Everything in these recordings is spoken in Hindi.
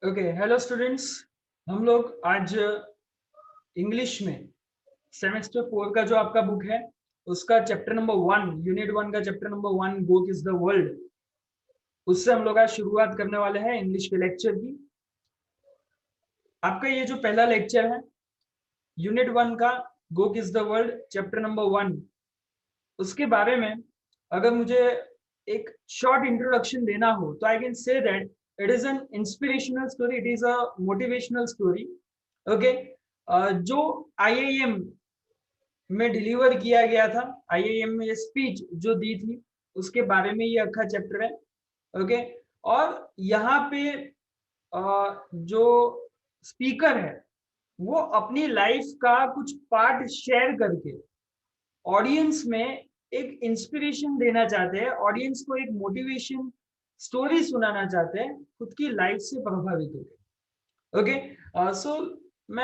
Okay, hello students. हम लोग आज इंग्लिश में सेमेस्टर 4 का जो आपका बुक है उसका चैप्टर नंबर 1, यूनिट 1 का chapter number 1, book is the world, उससे हम लोग आज शुरुआत करने वाले हैं इंग्लिश के लेक्चर की। आपका ये जो पहला लेक्चर है यूनिट 1 का, book is the world chapter number 1, उसके बारे में अगर मुझे एक शॉर्ट इंट्रोडक्शन देना हो तो I can say that it is N inspirational story, it is a motivational story. Okay, जो आईआईएम में डिलीवर किया गया था, आईआईएम में ये स्पीच जो दी थी उसके बारे में ये अखा चैप्टर है। ओके, और यहाँ पे जो स्पीकर है वो अपनी लाइफ का कुछ पार्ट शेयर करके ऑडियंस में एक इंस्पिरेशन देना चाहते हैं, ऑडियंस को एक मोटिवेशन स्टोरी सुनाना चाहते हैं खुद की लाइफ से प्रभावित होकर। ओके, सो मैं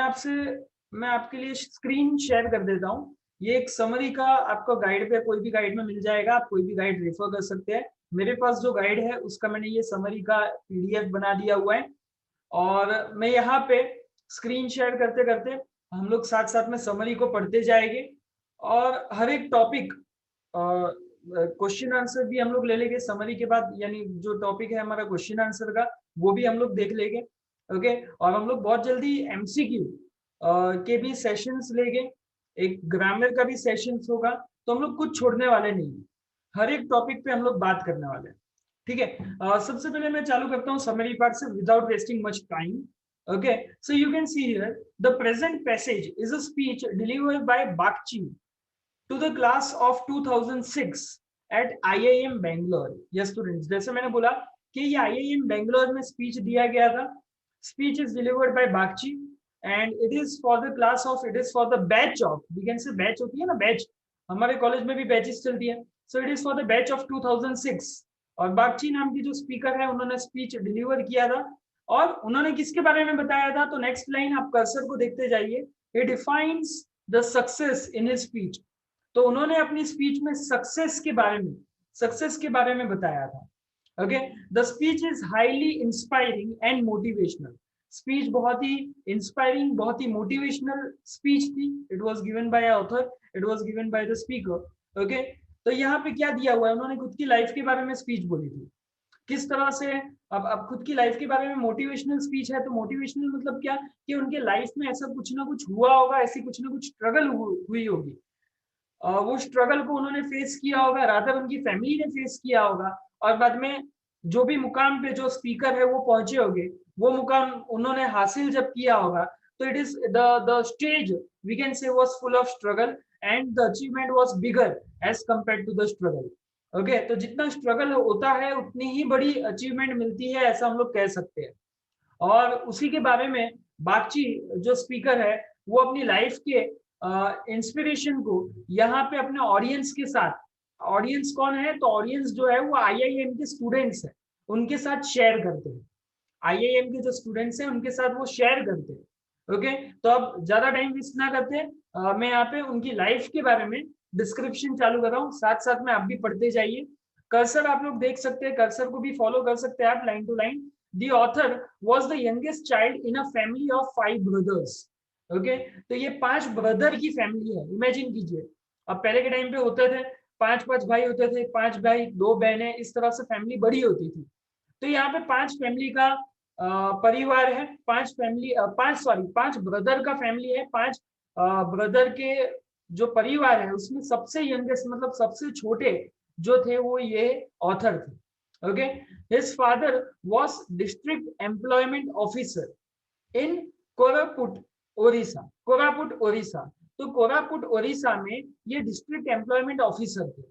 आपके लिए स्क्रीन शेयर कर देता हूँ। ये एक समरी का आपको गाइड पे कोई भी गाइड में मिल जाएगा, आप कोई भी गाइड रेफर कर सकते हैं। मेरे पास जो गाइड है उसका मैंने ये समरी का पीडीएफ बना दिया हुआ है और मैं यहाँ पे स्क्रीन शेयर करते करते हम लोग साथ साथ में समरी को पढ़ते जाएंगे और हर एक टॉपिक क्वेश्चन आंसर भी हम लोग ले लेंगे समरी के बाद, यानी जो टॉपिक है हमारा क्वेश्चन आंसर का वो भी हम लोग देख लेंगे। ओके, और हम लोग बहुत जल्दी एमसीक्यू के भी सेशंस लेंगे, एक ग्रामर का भी सेशंस होगा, तो हम लोग कुछ छोड़ने वाले नहीं है, हर एक टॉपिक पे हम लोग बात करने वाले हैं। ठीक है, सबसे पहले मैं चालू करता हूँ समरी पार्ट से without wasting much time. Okay, so you can see here the present passage is a speech delivered by Bagchi to the class of 2006 at IIM Bangalore। yes students, जैसे मैंने बोला कि ये IIM Bangalore में स्पीच दिया गया था। Speech is delivered by Bagchi and it is for the class of, it is for the batch of, we can say batch होती है ना, बैच, हमारे कॉलेज में भी बैचेस चलती है, सो it is for the batch of 2006। और बागची नाम की जो स्पीकर है उन्होंने स्पीच डिलीवर किया था और उन्होंने किसके बारे में बताया था, तो नेक्स्ट लाइन आप कर्सर को देखते जाइए, he defines the success in his speech. तो उन्होंने अपनी स्पीच में सक्सेस के बारे में बताया था। Okay, the speech is highly inspiring and motivational. Speech बहुत ही इंस्पायरिंग, बहुत ही मोटिवेशनल स्पीच थी। It was given by author, it was given by the speaker. Okay, तो यहाँ पे क्या दिया हुआ है, उन्होंने खुद की लाइफ के बारे में स्पीच बोली थी किस तरह से। अब खुद की लाइफ के बारे में मोटिवेशनल स्पीच है, तो मोटिवेशनल मतलब क्या कि उनके लाइफ में ऐसा कुछ ना कुछ हुआ होगा, ऐसी कुछ ना कुछ स्ट्रगल हुई होगी, वो स्ट्रगल को उन्होंने फेस किया होगा, रादर उनकी फैमिली ने फेस किया होगा, और बाद में जो भी मुकाम पे जो स्पीकर है वो पहुंचे होंगे, वो मुकाम उन्होंने हासिल जब किया होगा, तो it is the stage we can say was full of struggle and the achievement was bigger as compared to the struggle. Okay, तो जितना स्ट्रगल होता है उतनी ही बड़ी अचीवमेंट मिलती है, ऐसा हम लोग कह सकते हैं। और उसी के बारे में बागची जो स्पीकर है वो अपनी लाइफ के इंस्पिरेशन को यहाँ पे अपने ऑडियंस के साथ, ऑडियंस कौन है, तो ऑडियंस जो है वो आईआईएम के स्टूडेंट्स हैं, उनके साथ शेयर करते हैं। आईआईएम के जो स्टूडेंट्स हैं उनके साथ वो शेयर करते हैं। ओके, तो अब ज्यादा टाइम वेस्ट ना करते मैं यहाँ पे उनकी लाइफ के बारे में डिस्क्रिप्शन चालू कर रहा हूँ, साथ साथ में आप भी पढ़ते जाइए। कर्सर आप लोग देख सकते हैं, कर्सर को भी फॉलो कर सकते हैं आप line to line. The author was the youngest child in a family of 5 brothers। Okay, तो ये 5 ब्रदर की फैमिली है, इमेजिन कीजिए। अब पहले के टाइम पे होते थे 5 भाई होते थे, 5 भाई 2 बहनें, इस तरह से फैमिली बड़ी होती थी। तो यहाँ पे 5 फैमिली का परिवार है, 5 फैमिली, 5 ब्रदर का फैमिली है, 5 ब्रदर के जो परिवार है उसमें सबसे यंगेस्ट मतलब सबसे छोटे जो थे वो ये ऑथर थे। Okay, his father was district employment officer in Koraput Odisha. Koraput Odisha, तो कोरापुट ओडिशा में ये डिस्ट्रिक्ट एम्प्लॉयमेंट ऑफिसर थे।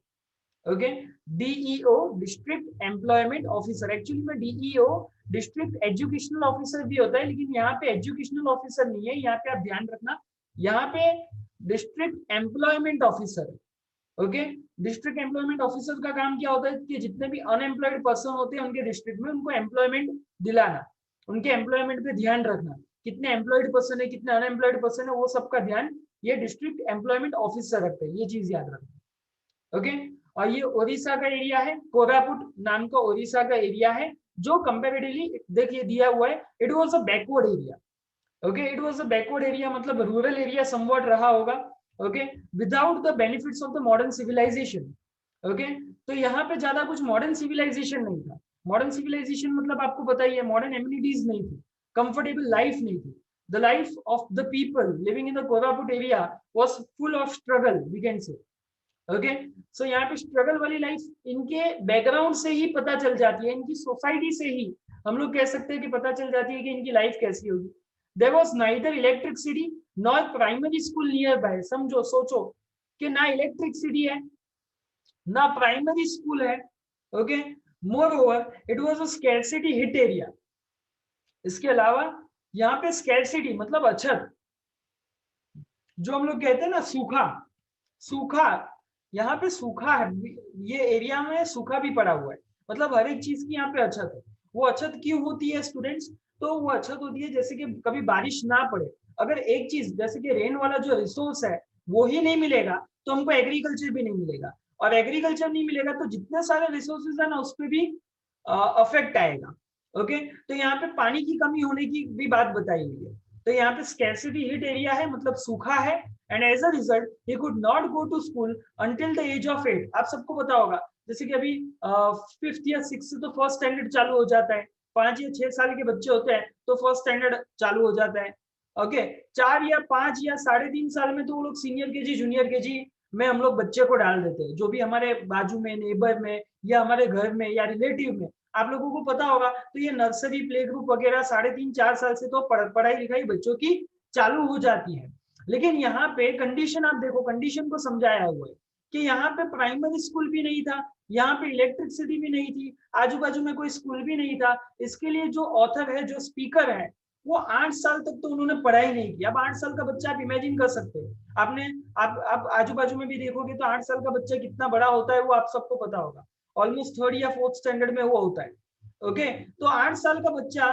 Okay, DEO district employment officer, actually में डीईओ डिस्ट्रिक्ट एजुकेशनल ऑफिसर भी होता है, लेकिन यहाँ पे एजुकेशनल ऑफिसर नहीं है, यहाँ पे आप ध्यान रखना, यहाँ पे डिस्ट्रिक्ट एम्प्लॉयमेंट ऑफिसर है। ओके, डिस्ट्रिक्ट एम्प्लॉयमेंट ऑफिसर का काम क्या होता है कि जितने भी अनएम्प्लॉयड पर्सन होते हैं उनके डिस्ट्रिक्ट में उनको एम्प्लॉयमेंट दिलाना, उनके एम्प्लॉयमेंट पे ध्यान रखना, कितने एम्प्लॉयड पर्सन है कितने अनएम्प्लॉयड पर्सन है वो सबका ध्यान ये डिस्ट्रिक्ट एम्प्लॉयमेंट ऑफिसर रखते हैं, ये चीज याद रखना। ओके, और ये ओडिशा का एरिया है, कोरापुट नाम का ओडिशा का एरिया है, जो कंपेरेटिवली देखिए दिया हुआ है, it was a backward area. Okay, it was a backward area मतलब रूरल एरिया समवॉट रहा होगा। Okay, without the benefits of the modern civilisation. Okay, तो यहाँ पे ज्यादा कुछ मॉडर्न सिविलाइजेशन नहीं था। मॉडर्न सिविलाइजेशन मतलब आपको पता ही है, मॉडर्न एम्यूनिटीज नहीं थी, कंफर्टेबल लाइफ नहीं थी। The life of the people living in the Koraput area was full of struggle, we can say. Okay, so यहाँ पे स्ट्रगल वाली लाइफ इनके बैकग्राउंड से ही पता चल जाती है, इनकी सोसाइटी से ही हम लोग कह सकते हैं कि पता चल जाती है कि इनकी लाइफ कैसी होगी। There was neither electricity nor primary school nearby. समझो, सोचो कि ना इलेक्ट्रिसिटी है, ना प्राइमरी स्कूल है। Okay, moreover it was a scarcity hit area. इसके अलावा यहाँ पे स्कैरसिटी मतलब अछत, जो हम लोग कहते हैं ना सूखा, सूखा, यहाँ पे सूखा है, ये एरिया में सूखा भी पड़ा हुआ है, मतलब हर एक चीज की यहाँ पे अछत है। वो अछत क्यों होती है स्टूडेंट्स? तो वो अछत होती है जैसे कि कभी बारिश ना पड़े, अगर एक चीज जैसे कि रेन वाला जो रिसोर्स है वो ही नहीं मिलेगा तो हमको एग्रीकल्चर भी नहीं मिलेगा, और एग्रीकल्चर नहीं मिलेगा तो जितने सारे रिसोर्सेज है ना उस पर भी अफेक्ट आएगा। ओके, तो यहाँ पे पानी की कमी होने की भी बात बताई हुई है। तो यहाँ पे स्कैरसिटी हिट एरिया है मतलब सूखा है, and as a result he could not go to school until the age of 8। आप सबको पता होगा जैसे कि अभी 5th या 6th से तो फर्स्ट स्टैंडर्ड चालू हो जाता है, 5 या 6 साल के बच्चे होते हैं तो फर्स्ट स्टैंडर्ड चालू हो जाता है। ओके, 4 या 5 या 3.5 साल में तो वो लोग सीनियर केजी जूनियर केजी में हम लोग बच्चे को डाल देते हैं, जो भी हमारे बाजू में, नेबर में, या हमारे घर में या रिलेटिव में। आप लोगों को पता होगा तो ये नर्सरी प्ले ग्रुप वगैरह 3.5-4 साल से तो पढ़ाई लिखाई बच्चों की चालू हो जाती है। लेकिन यहाँ पे कंडीशन आप देखो, कंडीशन को समझाया हुआ है कि यहाँ पे प्राइमरी स्कूल भी नहीं था, यहाँ पे इलेक्ट्रिसिटी भी नहीं थी, आजू बाजू में कोई स्कूल भी नहीं था। इसके लिए जो ऑथर है, जो स्पीकर है, वो 8 साल तक तो उन्होंने पढ़ाई नहीं की। अब 8 साल का बच्चा आप इमेजिन कर सकते हो, आपने आप आजू बाजू में भी देखोगे तो 8 साल का बच्चा कितना बड़ा होता है वो आप सबको पता होगा, ऑलमोस्ट 3rd या 4th स्टैंडर्ड में वो होता है। ओके, तो 8 साल का बच्चा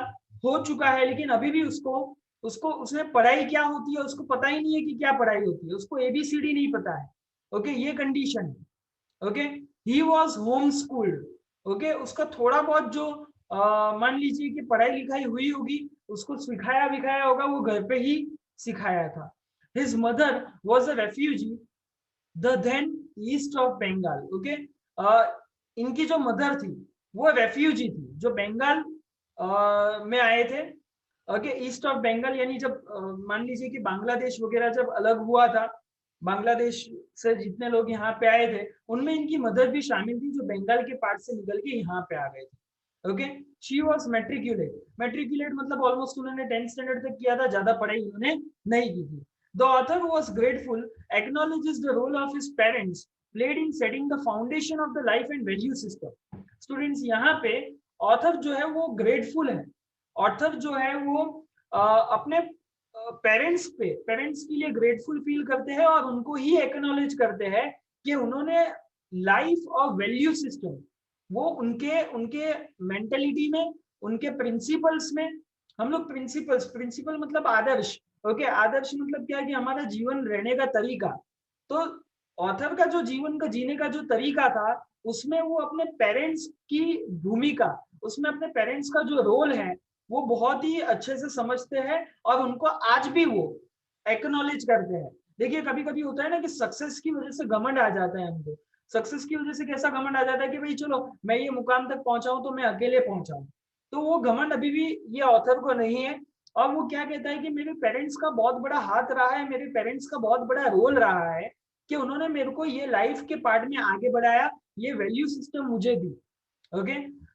हो चुका है लेकिन अभी भी उसको उसको उसने पढ़ाई क्या होती है उसको पता ही नहीं है कि क्या पढ़ाई होती है, उसको एबीसीडी नहीं पता है। ओके, ये कंडीशन है। Okay, he was home schooled. Okay, उसका थोड़ा बहुत जो मान लीजिए कि पढ़ाई लिखाई हुई होगी, उसको सिखाया विखाया होगा, वो घर पे ही सिखाया था। His mother was a refugee the then east of Bengal. Okay, इनकी जो मदर थी वो रेफ्यूजी थी, जो बंगाल में आए थे। ओके, ईस्ट ऑफ बंगाल यानी जब मान लीजिए कि बांग्लादेश वगैरह जब अलग हुआ था, बांग्लादेश से जितने लोग यहाँ पे आए थे उनमें इनकी मदर भी शामिल थी, जो बंगाल के पार्ट से निकल के यहाँ पे आ गए थे। Okay, she was matriculate. Matriculate मतलब ऑलमोस्ट उन्होंने 10th स्टैंडर्ड तक किया था, ज्यादा पढ़ाई उन्होंने नहीं की थी। The author was grateful, acknowledges the role of his parents played in setting the foundation of the life and value system. Students यहाँ पे ऑथर जो है वो ग्रेटफुल है, ऑथर जो है वो अपने पेरेंट्स के लिए ग्रेटफुल फील करते हैं और उनको ही एक्नॉलेज करते हैं कि उन्होंने लाइफ और वैल्यू सिस्टम, वो उनके उनके मेंटेलिटी में, उनके प्रिंसिपल्स में। हम लोग प्रिंसिपल मतलब आदर्श। ओके, आदर्श मतलब क्या है कि हमारा जीवन रहने का तरीका। तो ऑथर का जो जीवन का जीने का जो तरीका था उसमें वो अपने पेरेंट्स की भूमिका, उसमें अपने पेरेंट्स का जो रोल है वो बहुत ही अच्छे से समझते हैं और उनको आज भी वो एक्नॉलेज करते हैं। देखिए कभी कभी होता है ना कि सक्सेस की वजह से घमंड आ जाता है हमको। सक्सेस की वजह से कैसा घमंड आ जाता है कि भाई चलो मैं ये मुकाम तक पहुंचा हूं तो मैं अकेले पहुंचा हूं। तो वो घमंड अभी भी ये ऑथर को नहीं है, और वो क्या कहता है कि मेरे पेरेंट्स का बहुत बड़ा हाथ रहा है, मेरे पेरेंट्स का बहुत बड़ा रोल रहा है कि उन्होंने मेरे को ये लाइफ के पार्ट में आगे बढ़ाया, ये वैल्यू सिस्टम मुझे दी। Okay,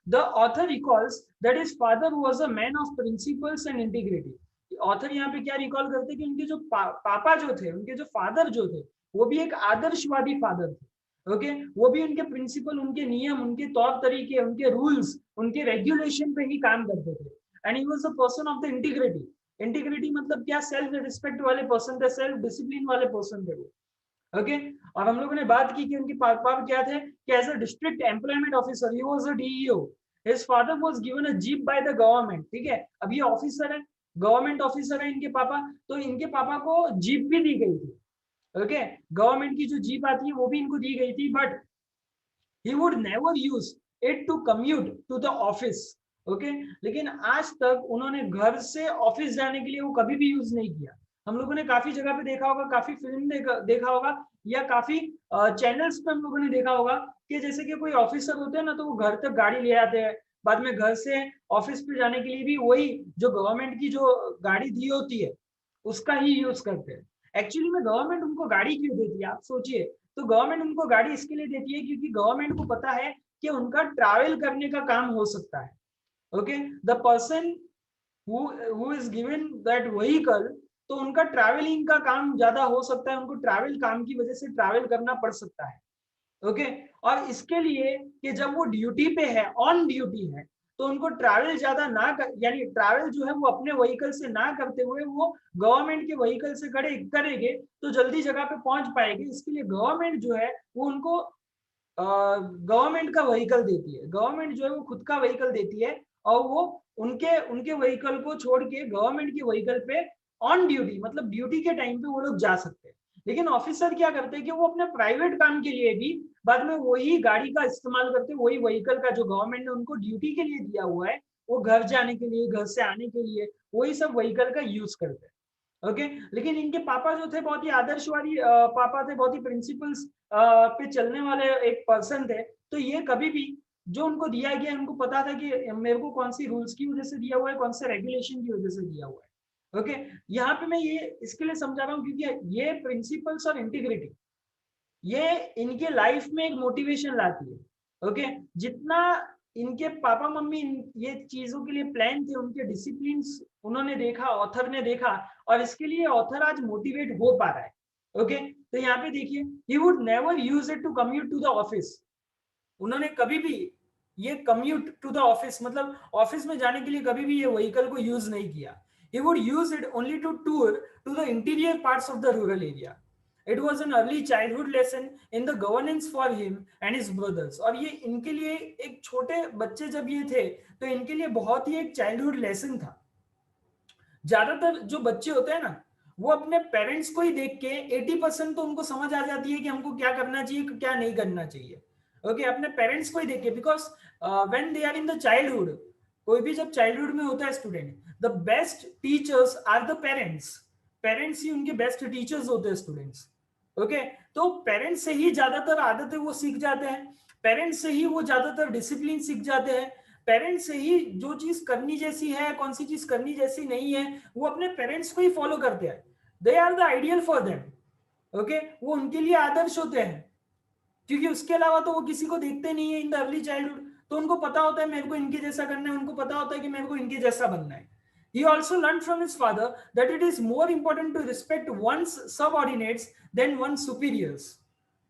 the author recalls that his father was a man of principles and integrity. Author यहाँ पे क्या रिकॉल करते हैं कि उनके जो पापा जो थे, उनके जो फादर जो थे, वो भी एक आदर्शवादी फादर थे। ओके, वो भी उनके प्रिंसिपल, उनके नियम, उनके तौर तरीके, उनके रूल्स, उनके रेगुलेशन पे ही काम करते थे। And he was a person of the integrity. Integrity मतलब क्या? सेल्फ रिस्पेक्ट वाले पर्सन थे, सेल्फ डिसिप्लिन वाले पर्सन थे वो। ओके, और हम लोगों ने बात की कि उनके पापा क्या थे कि as a district employment officer he was a DEO. His father was given a jeep by the government. ठीक है, अब ये ऑफिसर है, गवर्नमेंट ऑफिसर है इनके पापा, तो इनके पापा को जीप भी दी गई थी। ओके, गवर्नमेंट की जो जीप आती है वो भी इनको दी गई थी, but he would never use it to commute to the office. Okay, लेकिन आज तक उन्होंने घर से ऑफिस जाने के लिए वो कभी भी यूज नहीं किया। हम लोगों ने काफी जगह पे देखा होगा, काफी फिल्म देखा होगा, या काफी चैनल्स पे हम लोगों ने देखा होगा कि जैसे कि कोई ऑफिसर होते हैं ना, तो वो घर तक गाड़ी ले आते हैं, बाद में घर से ऑफिस पे जाने के लिए भी वही जो गवर्नमेंट की जो गाड़ी दी होती है उसका ही यूज करते हैं। एक्चुअली में गवर्नमेंट उनको गाड़ी क्यों देती है आप सोचिए। तो गवर्नमेंट उनको गाड़ी इसके लिए देती है क्योंकि गवर्नमेंट को पता है कि उनका ट्रैवल करने का काम हो सकता है। Okay, the person who is given that vehicle, तो उनका ट्रैवलिंग का काम ज्यादा हो सकता है, उनको ट्रैवल काम की वजह से ट्रैवल करना पड़ सकता है। ओके, और इसके लिए कि जब वो ड्यूटी पे है, ऑन ड्यूटी है, तो उनको ट्रैवल ज्यादा ना कर, यानी ट्रैवल जो है वो अपने व्हीकल से ना करते हुए वो गवर्नमेंट के व्हीकल से करेंगे तो जल्दी जगह पे पहुंच पाएंगे। इसके लिए गवर्नमेंट जो है वो उनको गवर्नमेंट का व्हीकल देती है। गवर्नमेंट जो है वो खुद का व्हीकल देती है और वो उनके उनके व्हीकल को छोड़ के गवर्नमेंट के व्हीकल पे ऑन ड्यूटी, मतलब ड्यूटी के टाइम पे वो लोग जा सकते हैं। लेकिन ऑफिसर क्या करते हैं कि वो अपने प्राइवेट काम के लिए भी बाद में वही गाड़ी का इस्तेमाल करते हैं, वही व्हीकल का जो गवर्नमेंट ने उनको ड्यूटी के लिए दिया हुआ है, वो घर जाने के लिए, घर से आने के लिए वही सब व्हीकल का यूज करते हैं। ओके, लेकिन इनके पापा जो थे बहुत ही आदर्शवादी पापा थे, बहुत ही प्रिंसिपल्स पे चलने वाले एक पर्सन थे। तो ये कभी भी जो उनको दिया गया, उनको पता था कि मेरे को कौन सी रूल्स की वजह से दिया हुआ है, कौन से रेगुलेशन की वजह से दिया हुआ है। ओके, यहाँ पे मैं ये इसके लिए समझा रहा हूँ क्योंकि ये प्रिंसिपल्स और इंटीग्रिटी ये इनके लाइफ में एक मोटिवेशन लाती है। ओके, जितना इनके पापा मम्मी ये चीजों के लिए प्लान थे, उनके डिसिप्लिन उन्होंने देखा, ऑथर ने देखा, और इसके लिए ऑथर आज मोटिवेट हो पा रहा है। ओके, तो यहाँ पे देखिए, he would never use it to commute to the office. उन्होंने कभी भी ये कम्यूट टू द ऑफिस, मतलब ऑफिस में जाने के लिए कभी भी ये व्हीकल को यूज नहीं किया। He would use it only to tour to the interior parts of the rural area. It was an early childhood lesson in the governance for him and his brothers. और ये इनके लिए एक छोटे बच्चे जब ये थे तो इनके लिए बहुत ही एक चाइल्डहुड लेसन था। ज्यादातर जो बच्चे होते हैं ना, वो अपने पेरेंट्स को ही देख के 80% तो उनको समझ आ जाती है कि हमको क्या करना चाहिए, क्या नहीं करना चाहिए। ओके, अपने पेरेंट्स को ही देख के, because when they are in the childhood, कोई भी जब चाइल्डहुड में होता है student, the best teachers are the parents. Parents ही उनके बेस्ट टीचर्स होते हैं स्टूडेंट्स। ओके, तो पेरेंट्स से ही ज्यादातर आदतें वो सीख जाते हैं, पेरेंट्स से ही वो ज्यादातर डिसिप्लिन सीख जाते हैं, पेरेंट्स से ही जो चीज करनी जैसी है, कौन सी चीज करनी जैसी नहीं है, वो अपने पेरेंट्स को ही फॉलो करते हैं। They are the ideal for them. Okay, वो उनके लिए आदर्श होते हैं, क्योंकि उसके अलावा तो वो किसी को देखते नहीं है इन द अर्ली चाइल्डहुड। तो उनको पता होता है मेरे को इनके जैसा करना है, उनको पता होता है कि मेरे को इनके जैसा बनना है। He also learned from his father that it is more important to respect one's subordinates than one's superiors.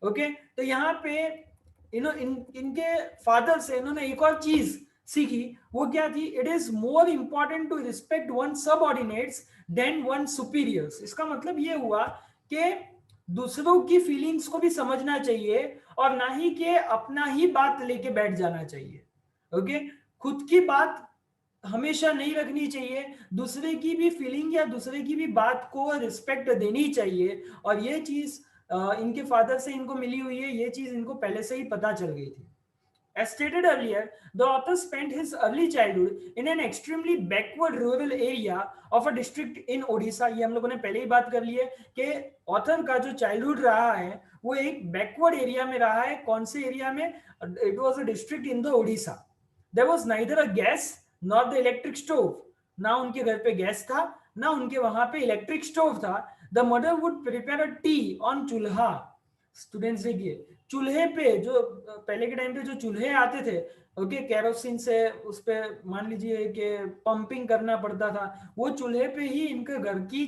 Okay, तो यहाँ पे इनके फादर से इन्होंने एक और चीज सीखी। वो क्या थी? It is more important to respect one subordinates than one superiors. इसका मतलब ये हुआ कि दूसरों की फीलिंग्स को भी समझना चाहिए और ना ही कि अपना ही बात लेके बैठ जाना चाहिए। ओके, खुद की बात हमेशा नहीं रखनी चाहिए, दूसरे की भी फीलिंग या दूसरे की भी बात को रिस्पेक्ट देनी चाहिए। और ये चीज इनके फादर से इनको मिली हुई है, ये चीज इनको पहले से ही पता चल गई थी। As stated earlier, the author spent his early childhood in an extremely backward rural area of a district in Odisha. ये हम लोगों ने पहले ही बात कर ली है कि ऑथर का जो चाइल्डहुड रहा है वो एक बैकवर्ड एरिया में रहा है। कौन से एरिया में? It was a district in the Odisha. There was neither a gas not the electric stove. ना उनके घर पे गैस था, ना उनके वहां पे इलेक्ट्रिक स्टोव था। The mother would prepare a T on चूल्हा। स्टूडेंट्स देखिए, चूल्हे पे जो पहले के टाइम पे जो चूल्हे आते थे, ओके, केरोसिन से उस पे मान लीजिए कि पंपिंग करना पड़ता था, वो चूल्हे पे ही इनके घर की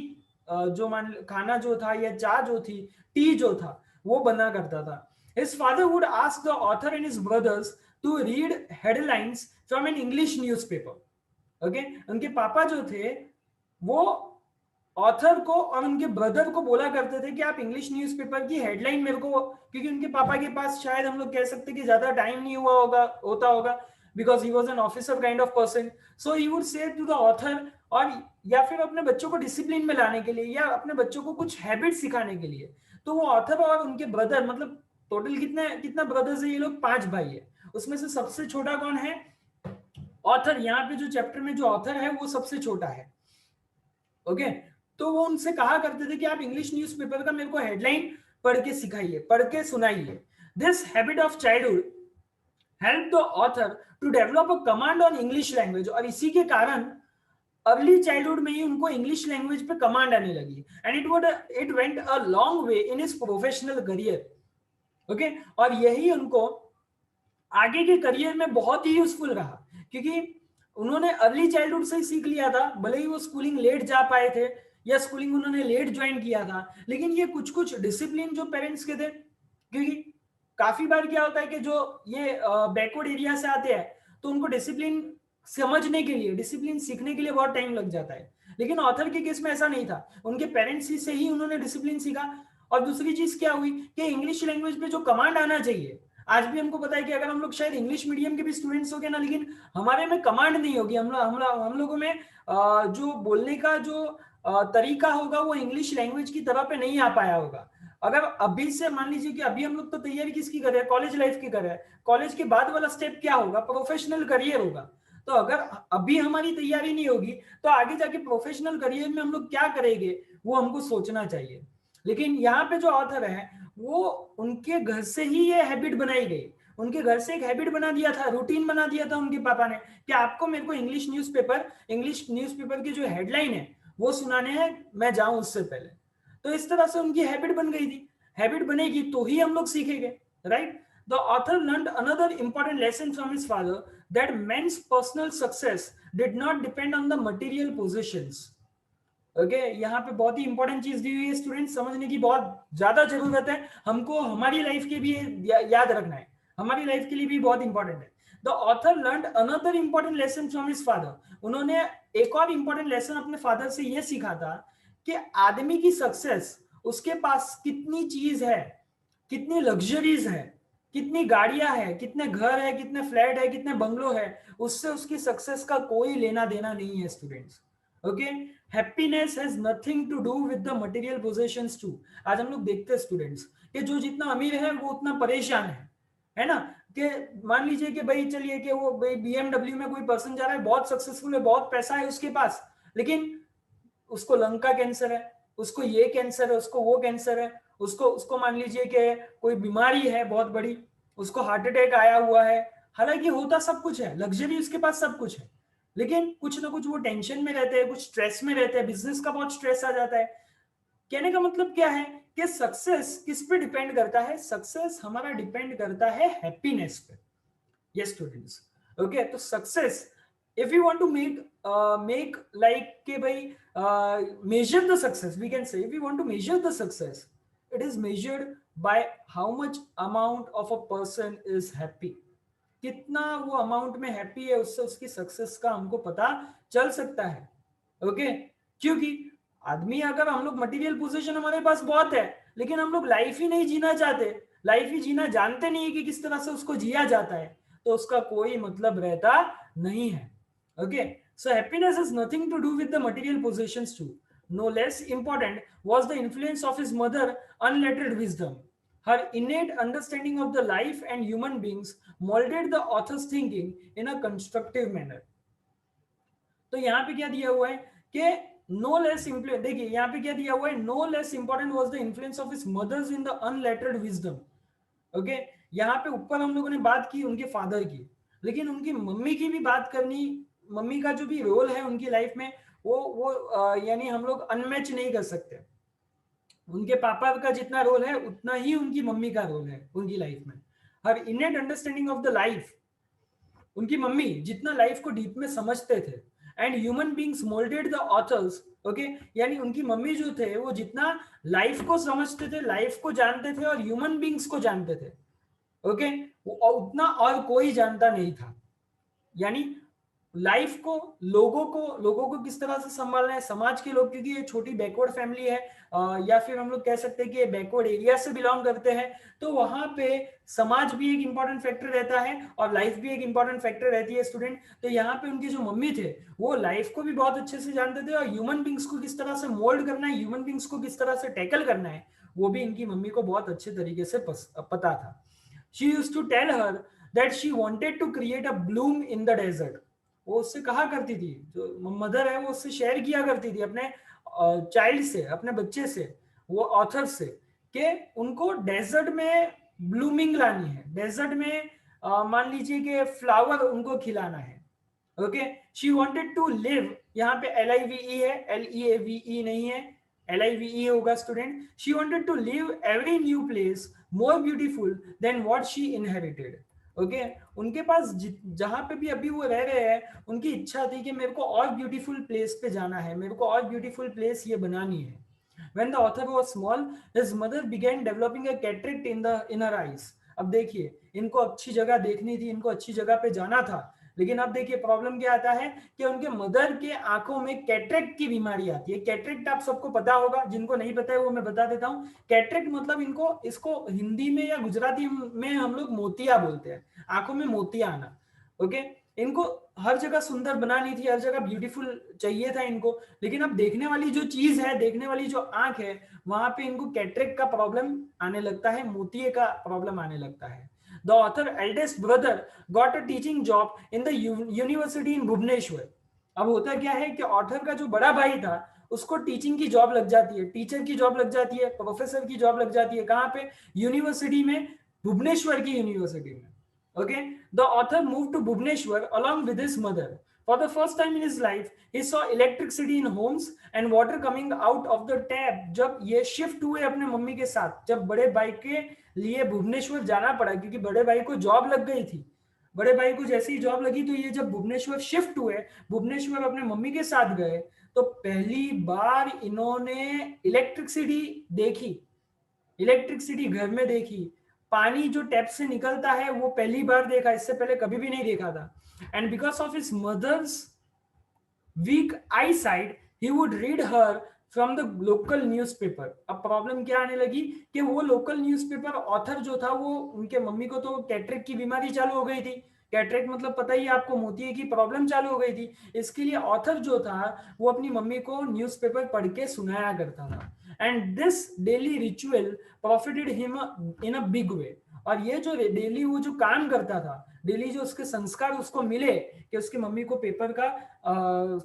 जो मान खाना जो था या चाय जो थी, टी जो था, वो बना करता था। His father would ask the author and his brothers to read headlines from an English newspaper. Okay, उनके पापा जो थे वो ऑथर को और उनके ब्रदर को बोला करते थे कि आप इंग्लिश न्यूज़पेपर की हेडलाइन मेरे को, क्योंकि उनके पापा के पास शायद हम लोग कह सकते कि ज्यादा टाइम नहीं होता होगा, because he was an officer kind of person. So he would say to the author, और या फिर अपने बच्चों को डिसिप्लिन में लाने के लिए या अपने बच्चों को कुछ हैबिट सिखाने के लिए, तो वो ऑथर और उनके ब्रदर, मतलब टोटल कितना ब्रदर्स है ये लोग? 5 भाई है। उसमें से सबसे छोटा कौन है? ऑथर, यहाँ पे जो चैप्टर में जो ऑथर है वो सबसे छोटा है, ओके। तो वो उनसे कहा करते थे कि आप इंग्लिश न्यूज़पेपर का मेरे को हेडलाइन पढ़ के सिखाइए, पढ़ के सुनाइए। This habit of childhood help the author to develop a command on English language, और इसी के कारण अर्ली चाइल्डहुड में ही उनको इंग्लिश लैंग्वेज पे कमांड आने लगी, and it went a long way in his professional career, okay. और यही उनको आगे के करियर में बहुत ही यूजफुल रहा, क्योंकि उन्होंने अर्ली चाइल्डहुड से ही सीख लिया था, भले ही वो स्कूलिंग लेट जा पाए थे या स्कूलिंग उन्होंने लेट ज्वाइन किया था, लेकिन ये कुछ कुछ डिसिप्लिन जो पेरेंट्स के थे, क्योंकि काफी बार क्या होता है कि जो ये बैकवर्ड एरिया से आते हैं तो उनको डिसिप्लिन समझने के लिए, डिसिप्लिन सीखने के लिए बहुत टाइम लग जाता है, लेकिन ऑथर के केस में ऐसा नहीं था, उनके पेरेंट्स से ही उन्होंने डिसिप्लिन सीखा। और दूसरी चीज क्या हुई कि इंग्लिश लैंग्वेज पे जो कमांड आना चाहिए, आज भी हमको पता है कि अगर हम लोग शायद इंग्लिश मीडियम के भी स्टूडेंट्स हो गए ना, लेकिन हमारे में कमांड नहीं होगी, हम लोगों में जो बोलने का जो तरीका होगा वो इंग्लिश लैंग्वेज की तरह पे नहीं आ पाया होगा। अगर अभी से मान लीजिए कि अभी हम लोग तो तैयारी किसकी कर रहे हैं, कॉलेज लाइफ की कर रहे हैं, कॉलेज के बाद वाला स्टेप क्या होगा, प्रोफेशनल करियर होगा। तो अगर अभी हमारी तैयारी नहीं होगी तो आगे जाके प्रोफेशनल करियर में हम लोग क्या करेंगे वो हमको सोचना चाहिए। लेकिन यहाँ पे जो ऑथर है वो उनके घर से ही ये हैबिट बनाई गई, उनके घर से एक हैबिट बना दिया था, रूटीन बना दिया था उनके पापा ने कि आपको मेरे को इंग्लिश न्यूज़पेपर की जो हेडलाइन है वो सुनाने हैं, मैं जाऊं उससे पहले। तो इस तरह से उनकी हैबिट बन गई थी, हैबिट बनेगी तो ही हम लोग सीखेंगे, right. The author learned another important lesson from his father that men's personal success did not depend on the material positions, okay. यहाँ पे बहुत ही इंपॉर्टेंट चीज दी हुई है स्टूडेंट, समझने की बहुत ज्यादा जरूरत है हमको, हमारी लाइफ के भी याद रखना है, हमारी लाइफ के लिए भी बहुत इंपॉर्टेंट है। The author learned another important lesson from his father, उन्होंने एक और इंपॉर्टेंट लेसन अपने फादर से ये सीखा था कि आदमी की सक्सेस उसके पास कितनी चीज है, कितनी लग्जरीज है, कितनी गाड़ियां है, कितने घर है, कितने फ्लैट है, कितने बंगलो है, उससे उसकी सक्सेस का कोई लेना देना नहीं है students, okay. Happiness has nothing to do with the material possessions too. आज हम लोग देखते हैं स्टूडेंट्स कि जो जितना अमीर है वो उतना परेशान है ना, कि मान लीजिए कि भाई चलिए कि वो भाई बीएमडब्ल्यू में कोई पर्सन जा रहा है, बहुत सक्सेसफुल है, बहुत पैसा है उसके पास, लेकिन उसको लंग का कैंसर है, उसको ये कैंसर है, उसको वो कैंसर है, उसको उसको मान लीजिए कि कोई बीमारी है बहुत बड़ी, उसको हार्ट अटैक आया हुआ है, हालांकि होता सब कुछ है, लग्जरी उसके पास सब कुछ है, लेकिन कुछ ना कुछ वो टेंशन में रहते हैं, कुछ स्ट्रेस में रहते हैं, बिजनेस का बहुत स्ट्रेस आ जाता है। कहने का मतलब क्या है कि सक्सेस किस पे डिपेंड करता है, सक्सेस हमारा डिपेंड करता है हैप्पीनेस पे। yes students, okay, तो success if you want to make like के भाई measure the success, we can say if you want to measure the success, it is measured by how much amount of a person is happy, कितना वो अमाउंट में हैप्पी है, उससे उसकी सक्सेस का हमको पता चल सकता है, ओके। क्योंकि आदमी, अगर हम लोग मटेरियल पोजीशन हमारे पास बहुत है लेकिन हम लोग लाइफ ही नहीं जीना चाहते, लाइफ ही जीना जानते नहीं है कि किस तरह से उसको जिया जाता है, तो उसका कोई मतलब रहता नहीं है, okay. So happiness is nothing to do with the material positions too. No less important was the influence of his mother unlettered wisdom. Her innate understanding of the life and human beings molded the author's thinking in a constructive manner. तो यहाँ पे क्या दिया हुआ है कि नो लेस इम्प्लुएंस, देखिए यहाँ पे क्या दिया हुआ है, no less important was the influence of his mother's in the unlettered wisdom, okay. यहाँ पे ऊपर हम लोगों ने बात की उनके फादर की, लेकिन उनकी मम्मी की भी बात करनी, मम्मी का जो भी रोल है उनकी लाइफ में वो यानी हम लोग अनमैच नहीं कर सकते, उनके पापा का जितना रोल है उतना ही उनकी मम्मी का रोल है उनकी लाइफ में। Her innate understanding of the life, उनकी मम्मी जितना लाइफ को डीप में समझते थे, and human beings moulded the authors, okay. यानी उनकी मम्मी जो थे वो जितना लाइफ को समझते थे, लाइफ को जानते थे और ह्यूमन बींग्स को जानते थे, ओके, उतना और कोई जानता नहीं था। यानी लाइफ को, लोगों को किस तरह से संभालना है, समाज के लोग, क्योंकि ये छोटी बैकवर्ड फैमिली है, या फिर हम लोग कह सकते हैं कि बैकवर्ड एरिया से बिलोंग करते हैं, तो वहां पे समाज भी एक इंपॉर्टेंट फैक्टर रहता है और लाइफ भी एक इंपॉर्टेंट फैक्टर रहती है स्टूडेंट। तो यहाँ पे उनके जो मम्मी थे वो लाइफ को भी बहुत अच्छे से जानते थे और ह्यूमन बींग्स को किस तरह से मोल्ड करना है, ह्यूमन बींग्स को किस तरह से टैकल करना है, वो भी इनकी मम्मी को बहुत अच्छे तरीके से पता था। She used to tell her that she wanted to create a bloom in the desert. वो उससे कहा करती थी, जो मदर है वो उससे शेयर किया करती थी अपने चाइल्ड से, अपने बच्चे से, वो ऑथर से, कि उनको डेजर्ट में ब्लूमिंग लानी है, डेजर्ट में मान लीजिए कि फ्लावर उनको खिलाना है। Okay, she wanted to live, यहाँ पे LIVE है, LEAVE नहीं है, LIVE होगा student. She wanted to live every new place more beautiful than what she inherited. Okay, उनके पास जहां पे भी अभी वो रह रहे हैं, उनकी इच्छा थी कि मेरे को और ब्यूटीफुल प्लेस पे जाना है, मेरे को और ब्यूटीफुल प्लेस ये बनानी है। When the author was small, his mother began developing a cataract in her eyes. अब देखिए, इनको अच्छी जगह देखनी थी, इनको अच्छी जगह पे जाना था, लेकिन अब देखिए प्रॉब्लम क्या आता है कि उनके मदर के आंखों में कैटरेक्ट की बीमारी आती है। कैटरेक्ट आप सबको पता होगा, जिनको नहीं पता है वो मैं बता देता हूँ। कैटरेक्ट मतलब इनको, इसको हिंदी में या गुजराती में हम लोग मोतिया बोलते हैं, आंखों में मोतिया आना। ओके, इनको हर जगह सुंदर बनानी थी, हर जगह ब्यूटीफुल चाहिए था इनको, लेकिन अब देखने वाली जो चीज है, देखने वाली जो आंख है, वहां पे इनको कैटरेक्ट का प्रॉब्लम आने लगता है, मोतिये का प्रॉब्लम आने लगता है। The author eldest brother got a teaching job in the university in Bhubaneswar. अब होता क्या है कि ऑथर का जो बड़ा भाई था, उसको टीचिंग की जॉब लग जाती है, टीचर की जॉब लग जाती है, प्रोफेसर की जॉब लग जाती है। कहाँ पे? यूनिवर्सिटी में, भुवनेश्वर की यूनिवर्सिटी में। Okay, the author moved to Bhubaneswar along with his mother. For the first time in his life, he saw electricity in homes and water coming out of the tap. जब ये शिफ्ट हुए अपने मम्मी के साथ, जब बड़े भाई के लिए भुवनेश्वर जाना पड़ा, क्योंकि बड़े भाई को जॉब लग गई थी, बड़े भाई को जैसे ही जॉब लगी, तो ये जब भुवनेश्वर शिफ्ट हुए, भुवनेश्वर अपने मम्मी के साथ गए, तो पहली बार इन्होंने इलेक्ट्रिसिटी देखी, इलेक्ट्रिसिटी घर में देखी, पानी जो टैप से निकलता है वो पहली बार देखा, इससे पहले कभी भी नहीं देखा था। And because of his mother's weak eyesight, he would read her from the local newspaper. अब प्रॉब्लम क्या आने लगी कि वो लोकल न्यूज़पेपर ऑथर जो था, वो उनके मम्मी को तो कैटरेक्ट की बीमारी चालू हो गई थी, कैटरेक्ट मतलब पता ही आपको, मोतिये की प्रॉब्लम चालू हो गई थी। इसके लिए ऑथर जो था वो अपनी मम्मी को न्यूज़पेपर पढ़ के सुनाया करता था। And this daily ritual profited him in a big way. और ये जो डेली वो जो काम करता था, डेली जो उसके संस्कार उसको मिले कि उसकी मम्मी को पेपर का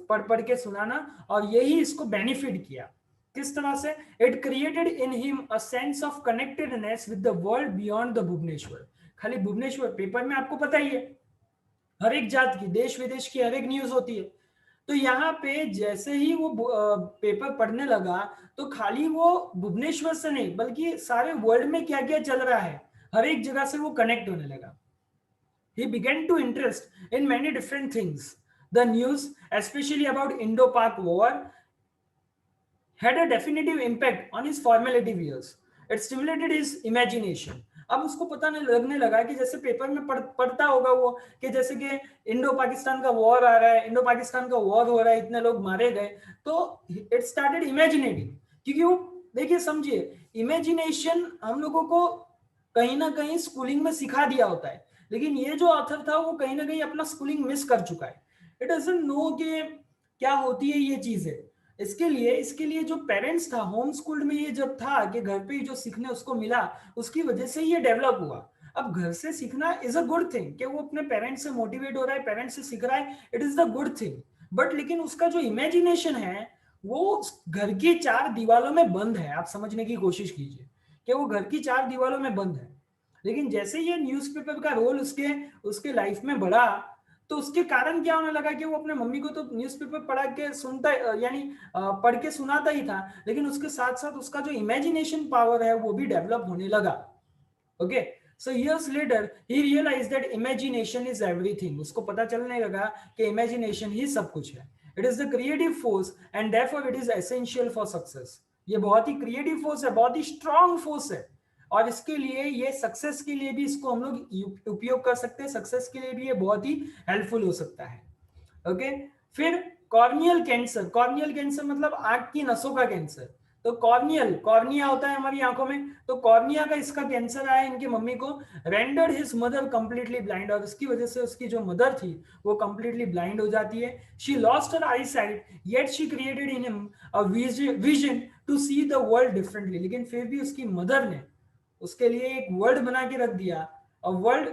पढ़ पढ़ के सुनाना, और यही इसको बेनिफिट किया। किस तरह से? It created in him a sense of connectedness with the world beyond the Bhubaneswar. खाली भुवनेश्वर, पेपर में आपको पता ही है हर एक जात की, देश विदेश की हर एक न्यूज होती है। तो यहाँ पे जैसे ही वो पेपर पढ़ने लगा, तो खाली वो भुवनेश्वर से नहीं, बल्कि सारे वर्ल्ड में क्या क्या चल रहा है, हर एक जगह से वो कनेक्ट होने लगा। He began to interest in many different things. The news, especially about Indo-Pak War, had a definitive impact on his formative years. It stimulated his imagination. अब उसको पता नहीं लगने लगा कि जैसे पेपर में पढ़ता होगा वो, कि जैसे कि इंडो पाकिस्तान का वॉर आ रहा है, इंडो पाकिस्तान का वॉर हो रहा है, इतने लोग मारे गए, तो इट स्टार्टेड इमेजिनेटिंग। क्योंकि वो, देखिए समझिए, इमेजिनेशन हम लोगों को कहीं ना कहीं स्कूलिंग में सिखा दिया होता है, लेकिन ये जो ऑथर था वो कहीं ना कहीं अपना स्कूलिंग मिस कर चुका है। इट डजंट नो कि क्या होती है ये चीजें। इसके लिए जो पेरेंट्स था, होम स्कूल्ड में ये जब था कि घर पे ही जो सीखने उसको मिला, उसकी वजह से ये डेवलप हुआ। अब घर से सीखना इज अ गुड थिंग, कि वो अपने पेरेंट्स से मोटिवेट हो रहा है, पेरेंट्स से सीख रहा है, it is the good thing. But लेकिन उसका जो इमेजिनेशन है वो घर की चार दीवारों में बंद है। आप समझने की कोशिश कीजिए कि वो घर की चार दीवारों में बंद है। लेकिन जैसे ये न्यूज़पेपर का रोल उसके उसके लाइफ में बढ़ा, तो उसके कारण क्या होने लगा कि वो अपने मम्मी को तो न्यूज़पेपर पढ़ा के सुनता, यानी पढ़ के सुनाता ही था, लेकिन उसके साथ साथ उसका जो इमेजिनेशन पावर है वो भी डेवलप होने लगा। Okay, so years later he realized that imagination is everything. उसको पता चलने लगा कि इमेजिनेशन ही सब कुछ है। It is the creative force and therefore it is essential for success. ये बहुत ही क्रिएटिव फोर्स है, बहुत ही स्ट्रांग फोर्स है, और इसके लिए, ये सक्सेस के लिए भी इसको हम लोग उपयोग कर सकते हैं, सक्सेस के लिए भी ये बहुत ही हेल्पफुल हो सकता है। ओके, फिर कॉर्नियल कैंसर। कॉर्नियल कैंसर मतलब आंख की नसों का कैंसर। तो कॉर्नियल, कॉर्निया होता है हमारी आंखों में, तो कॉर्निया का इसका कैंसर आया इनकी मम्मी को। Rendered his mother completely blind, और इसकी वजह से उसकी जो मदर थी वो कंप्लीटली ब्लाइंड हो जाती है। She lost her eyesight, yet she created in him a vision to see the world differently. लेकिन फिर भी उसकी मदर ने उसके लिए एक वर्ड बना के रख दिया, a world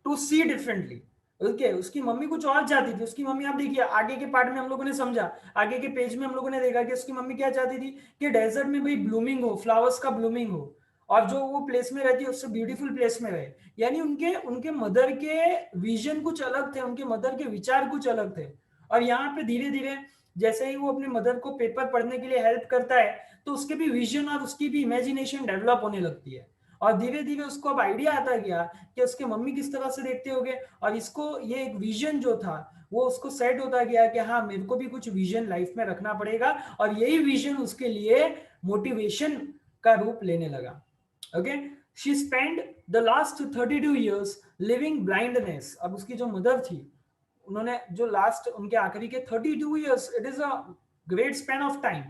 to see differently. Okay उसकी मम्मी कुछ और चाहती थी। उसकी मम्मी, आप देखिए आगे के पार्ट में हम लोगों ने समझा, आगे के पेज में हम लोगों ने देखा कि उसकी मम्मी क्या चाहती थी कि डेजर्ट में भाई ब्लूमिंग हो, फ्लावर्स का ब्लूमिंग हो, और जो वो प्लेस में रहती है उससे ब्यूटीफुल प्लेस में रहे। यानी उनके उनके मदर के विजन कुछ अलग थे, उनके मदर के विचार कुछ अलग थे। और यहाँ पे धीरे धीरे जैसे ही वो अपने मदर को पेपर पढ़ने के लिए हेल्प करता है, तो उसके भी विजन और उसकी भी इमेजिनेशन डेवलप होने लगती है। और धीरे धीरे उसको अब आइडिया आता गया कि उसके मम्मी किस तरह से देखते होंगे, और इसको ये एक विजन जो था वो उसको सेट होता गया कि हाँ मेरे को भी कुछ विजन लाइफ में रखना पड़ेगा, और यही विजन उसके लिए मोटिवेशन का रूप लेने लगा। Okay, she spend the last 32 years living blindness. अब उसकी जो मदर थी, उन्होंने जो लास्ट उनके आखिरी के 32 years, it is a great span of time.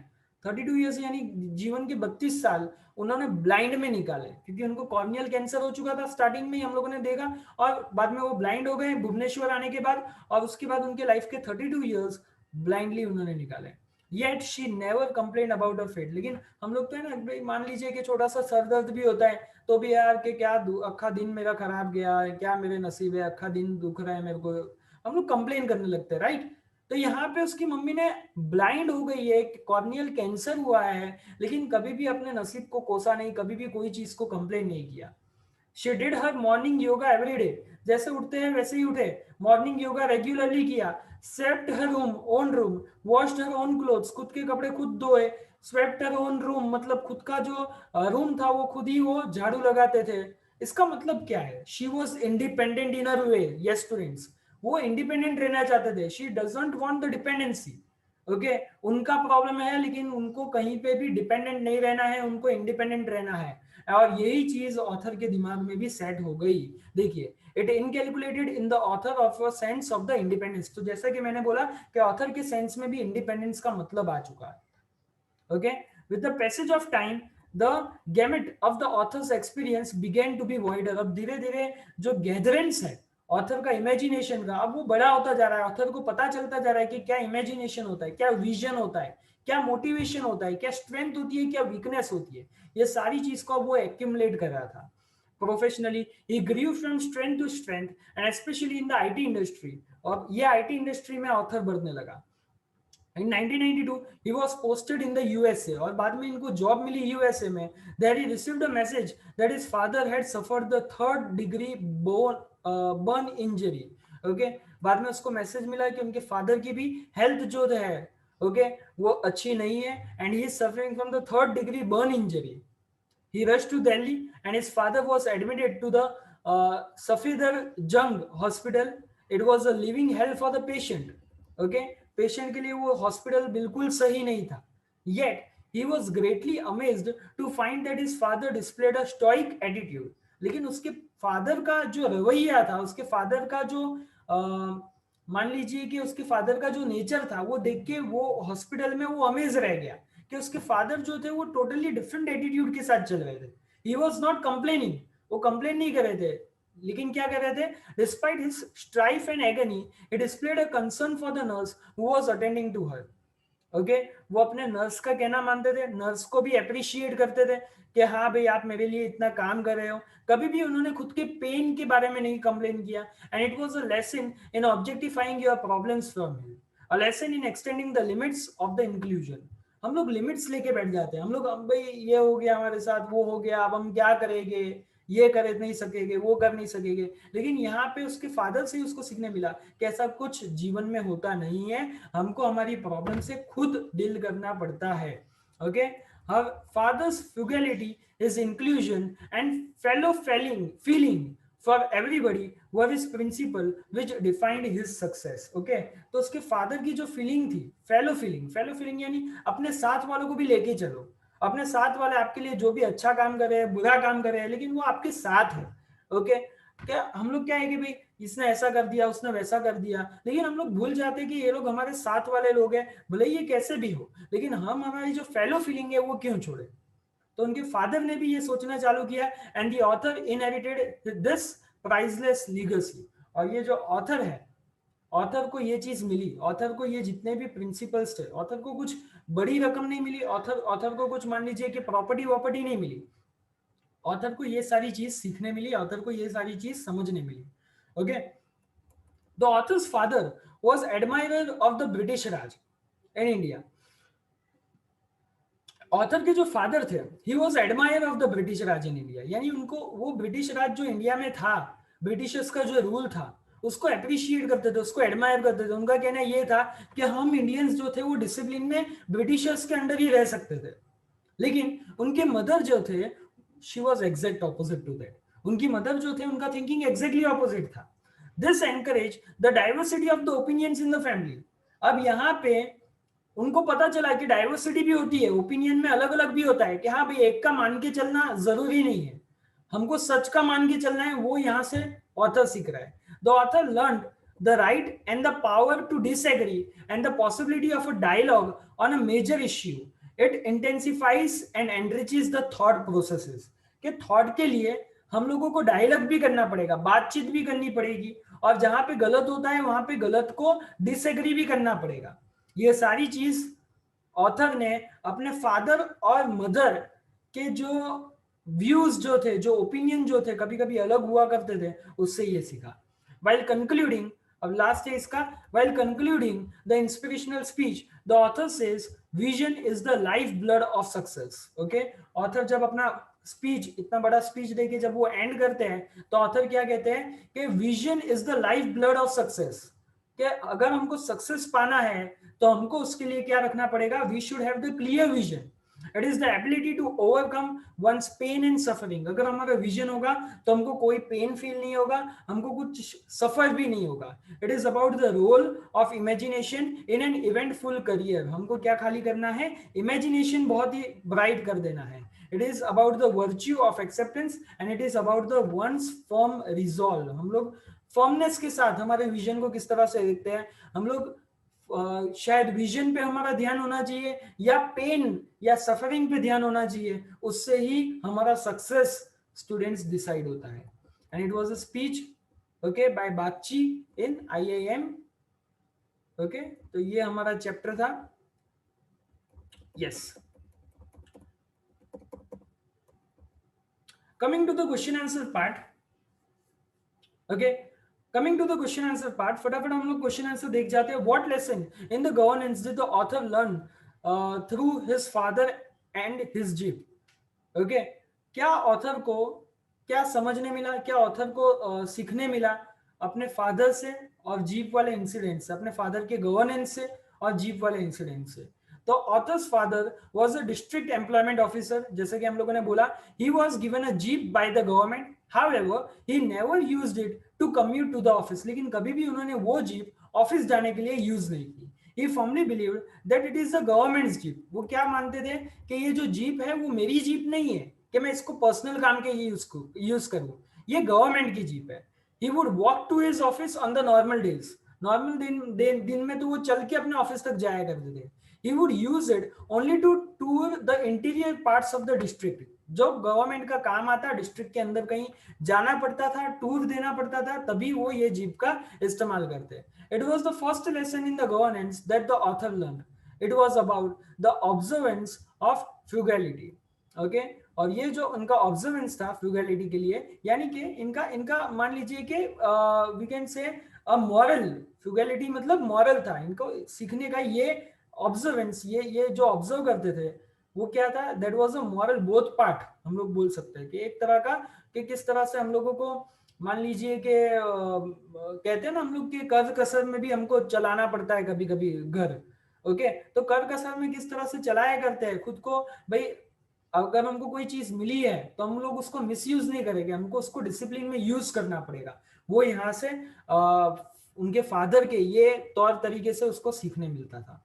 32 years यानी जीवन के 32 साल उन्होंने ब्लाइंड में निकाले, क्योंकि उनको कॉर्नियल कैंसर हो चुका था स्टार्टिंग में ही हम लोगों ने देखा, और बाद में वो ब्लाइंड हो गए भुवनेश्वर आने के बाद, और उसके बाद उनके लाइफ के 32 years ब्लाइंडली उन्होंने निकाले। Yet she never complain about a fate. लेकिन हम लोग तो है ना भाई, मान लीजिए कि छोटा सा सर दर्द भी होता है तो भी यार कि क्या अखा दिन मेरा खराब गया है, क्या मेरे नसीब है, अखा दिन दुख रहा है मेरे को, हम लोग कंप्लेन करने लगते हैं, राइट। तो यहाँ पे उसकी मम्मी ने ब्लाइंड हो गई है, कॉर्नियल कैंसर हुआ है, लेकिन कभी भी अपने नसीब को कोसा नहीं, कभी भी कोई चीज को कंप्लेन नहीं किया। She did her morning yoga every day. जैसे उठते हैं वैसे ही उठे, मॉर्निंग योगा रेगुलरली किया, swept her room own room, washed her own clothes, खुद के कपड़े खुद धोए, स्वेप्ट हर ओन रूम मतलब खुद का जो रूम था वो खुद ही वो झाड़ू लगाते थे। इसका मतलब क्या है, she was independent in her way. Yes students, वो इंडिपेंडेंट रहना चाहते थे, she doesn't want the dependency. Okay, उनका प्रॉब्लम है लेकिन उनको कहीं पे भी डिपेंडेंट नहीं रहना है, उनको इंडिपेंडेंट रहना है। और यही चीज ऑथर के दिमाग में भी सेट हो गई। देखिए, it inculcated in the author of a sense of the independence. तो जैसा कि मैंने बोला कि ऑथर के सेंस में भी इंडिपेंडेंस का मतलब आ चुका है। Okay, with the passage of time the gamut of the author's experience began to be wider. अब धीरे धीरे जो गैदरेंस है ऑथर का इमेजिनेशन का, अब वो बड़ा होता जा रहा है। ऑथर को पता चलता जा रहा है कि क्या इमेजिनेशन होता है, क्या विजन होता है, क्या मोटिवेशन होता है, क्या स्ट्रेंथ होती है, क्या वीकनेस होती है। ये सारी चीज को वो एक्यूमुलेट कर रहा था। Professionally he grew from strength to strength and specially in the IT industry. और ये आईटी इंडस्ट्री में ऑथर बढ़ने लगा। In 1992 he was posted in the USA, और बाद में इनको जॉब मिली यूएसए में। There he received a message that his father had suffered the third degree burn injury. Okay, बाद में उसको मैसेज मिला कि उनके फादर की भी हेल्थ जो है वो अच्छी नहीं है, and he is suffering from the third degree burn injury. He rushed to Delhi and his father was admitted to the Safidar Jung hospital. It was a living hell for the patient. Okay, patient के लिए वो हॉस्पिटल बिल्कुल सही नहीं था। Yet he was greatly amazed to find that his father displayed a stoic attitude. लेकिन उसके फादर का जो रवैया था, उसके फादर का जो मान लीजिए कि उसके फादर का जो नेचर था, वो देख के वो हॉस्पिटल में वो अमेज रह गया कि उसके फादर जो थे वो टोटली डिफरेंट एटीट्यूड के साथ चल रहे थे। ही वॉज नॉट कंप्लेनिंग, वो कंप्लेन नहीं कर रहे थे, लेकिन क्या कर रहे थे, despite his strife and agony he displayed a concern for the nurse who was attending to her. Okay, वो अपने नर्स का कहना मानते थे, नर्स को भी अप्रिशिएट करते थे कि हाँ भाई आप मेरे लिए इतना काम कर रहे हो। कभी भी उन्होंने खुद के पेन के बारे में नहीं कंप्लेन किया। And it was a lesson in objectifying your problems from him, a lesson in extending the limits of the inclusion. हम लोग लिमिट्स लेके बैठ जाते हैं, हम लोग अब भाई ये हो गया हमारे साथ, वो हो गया, अब हम क्या करेंगे, ये कर नहीं सकेंगे, वो कर नहीं सकेंगे। लेकिन यहाँ पे उसके फादर से ही उसको सीखने मिला कि ऐसा कुछ जीवन में होता नहीं है, हमको हमारी प्रॉब्लम से खुद डील करना पड़ता है। Okay, her father's frugality, his inclusion and fellow feeling for everybody were his principle which defined his success. Okay, तो उसके फादर की जो फीलिंग थी, फेलो फीलिंग यानी अपने साथ वालों को भी लेके चलो, अपने साथ वाले आपके लिए जो भी अच्छा काम कर रहे हैं, बुरा काम कर रहे हैं, लेकिन वो आपके साथ है। ओके, क्या हम लोग क्या है कि भाई इसने ऐसा कर दिया, उसने वैसा कर दिया, लेकिन हम लोग भूल जाते हैं कि ये लोग हमारे साथ वाले लोग हैं, भले ये कैसे भी हो, लेकिन हम हमारी जो फेलो फीलिंग है वो क्यों छोड़े। तो उनके फादर ने भी ये सोचना चालू किया and the author inherited this priceless legacy. और ये जो ऑथर है, ऑथर को ये चीज मिली, ऑथर को ये जितने भी प्रिंसिपल्स थे, ऑथर को कुछ बड़ी रकम नहीं मिली, ऑथर को कुछ मान लीजिए कि प्रॉपर्टी वॉपर्टी नहीं मिली, ऑथर को ये सारी चीज सीखने मिली, ऑथर को ये सारी चीज समझने मिली। Okay, the authors father was admirer of the British Raj in India. Author के जो फादर थे, he was admire of the British Raj in India, यानी उनको वो ब्रिटिश राज जो इंडिया में था, ब्रिटिशर्स का जो रूल था, उसको अप्रिशिएट करते थे, उसको एडमायर करते थे। उनका कहना ये था कि हम इंडियंस जो थे वो डिसिप्लिन में ब्रिटिशर्स के अंडर ही रह सकते थे। लेकिन उनके मदर जो थे, she was exact opposite to that. उनकी मदर जो थे, उनका थिंकिंग एग्जैक्टली ऑपोजिट था। This encourage the diversity of the opinions in the family. अब यहाँ पे उनको पता चला कि डाइवर्सिटी भी होती है, ओपिनियन में अलग अलग भी होता है, कि हाँ भाई एक का मान के चलना जरूरी नहीं है, हमको सच का मान के चलना है। वो यहाँ से ऑथर सीख रहा है। The author learn the right and the power to disagree and the possibility of a dialogue on a major issue. It intensifies and enriches the thought processes. के थॉट के लिए हम लोगों को डायलॉग भी करना पड़ेगा, बातचीत भी करनी पड़ेगी, और जहां पे गलत होता है वहां पे गलत को डिसएग्री भी करना पड़ेगा। ये सारी चीज ऑथर ने अपने फादर और मदर के जो व्यूज जो थे, जो ओपिनियन जो थे, कभी कभी अलग हुआ करते थे, उससे ये सीखा। वाइल कंक्लूडिंग, अब लास्ट है इसका, while concluding the inspirational speech the author says vision is the life blood of success. Okay, author जब अपना स्पीच, इतना बड़ा स्पीच देके जब वो एंड करते हैं, तो ऑथर क्या कहते हैं कि vision is the life blood of success. कि अगर हमको सक्सेस पाना है तो हमको उसके लिए क्या रखना पड़ेगा, we should have the clear vision. It is the ability to overcome one's pain and suffering. अगर हमारा विजन होगा तो हमको कोई पेन फील नहीं होगा, हमको कुछ सफर भी नहीं होगा। It is about the role of imagination in an eventful career. हमको क्या खाली करना है, इमेजिनेशन बहुत ही ब्राइट कर देना है। It is about the virtue of acceptance and it is about the ones firm resolve. हम लोग फर्मनेस के साथ हमारे विजन को किस तरह से देखते हैं। हम लोग शायद विजन पे हमारा ध्यान होना चाहिए या पेन या सफरिंग पे ध्यान होना चाहिए, उससे ही हमारा सक्सेस स्टूडेंट्स डिसाइड होता है। And it was a speech okay by Bagchi in IIM। Okay, तो ये हमारा चैप्टर था। Yes, coming to the question answer part. Okay, coming to the question answer part, फटाफट हम लोग क्वेश्चन आंसर देख जाते हैं। What lesson in the governance did the author learn through his father and his jeep. Okay, क्या ऑथर को क्या समझने मिला, क्या ऑथर को सीखने मिला अपने फादर से और जीप वाले इंसिडेंट से, अपने फादर के गवर्नेंस से और जीप वाले इंसिडेंट से। तो author's father was a district employment officer, जैसे कि हम लोगों ने बोला, he was given a jeep by the government, however he never used it to commute to the office. लेकिन कभी भी उन्होंने वो जीप ऑफिस जाने के लिए यूज नहीं की। He firmly believed that it is the government's jeep। वो क्या मानते थे कि ये जो जीप है वो मेरी जीप नहीं है कि मैं इसको पर्सनल काम के लिए यूज करूं, ये गवर्नमेंट की जीप है। He would walk to his office on the normal days। Normal दिन में तो वो चल के अपने ऑफिस तक जाया करते थे। He would use it only to tour the interior parts of the district। जब गवर्नमेंट का काम आता, डिस्ट्रिक्ट के अंदर कहीं जाना पड़ता था, टूर देना पड़ता था, तभी वो ये जीप का इस्तेमाल करते। It was the first lesson in the governance that the author learned। It was about the observance of frugality। Okay? और ये जो उनका ऑब्जर्वेंस था फ्रूगैलिटी के लिए, यानी कि इनका इनका मान लीजिए कि वी कैन से अ मॉरल, फ्रूगैलिटी मतलब मॉरल था इनको सीखने का। ये ऑब्जर्वेंस, ये जो ऑब्जर्व करते थे वो क्या था, that was a moral both part. हम लोग बोल सकते हैं कि एक तरह का, कि किस तरह से हम लोगों को मान लीजिए कि कहते हैं ना हम लोग कि कर्ज कसर में भी हमको चलाना पड़ता है कभी कभी घर। ओके, तो कर्ज कसर में किस तरह से चलाया करते हैं खुद को भाई। अगर हमको कोई चीज मिली है तो हम लोग उसको मिसयूज नहीं करेंगे, हमको उसको डिसिप्लिन में यूज करना पड़ेगा। वो यहाँ से उनके फादर के ये तौर तरीके से उसको सीखने मिलता था।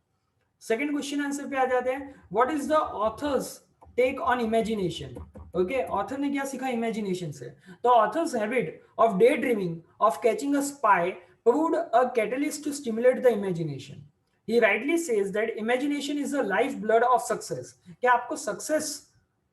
सेकंड क्वेश्चन आंसर पे आ जाते हैं। What is the author's take on imagination. Okay, author ने क्या सीखा इमेजिनेशन से। तो author's habit of daydreaming of catching a spy proved a catalyst to stimulate the imagination। He rightly says that imagination is the lifeblood of success। क्या आपको सक्सेस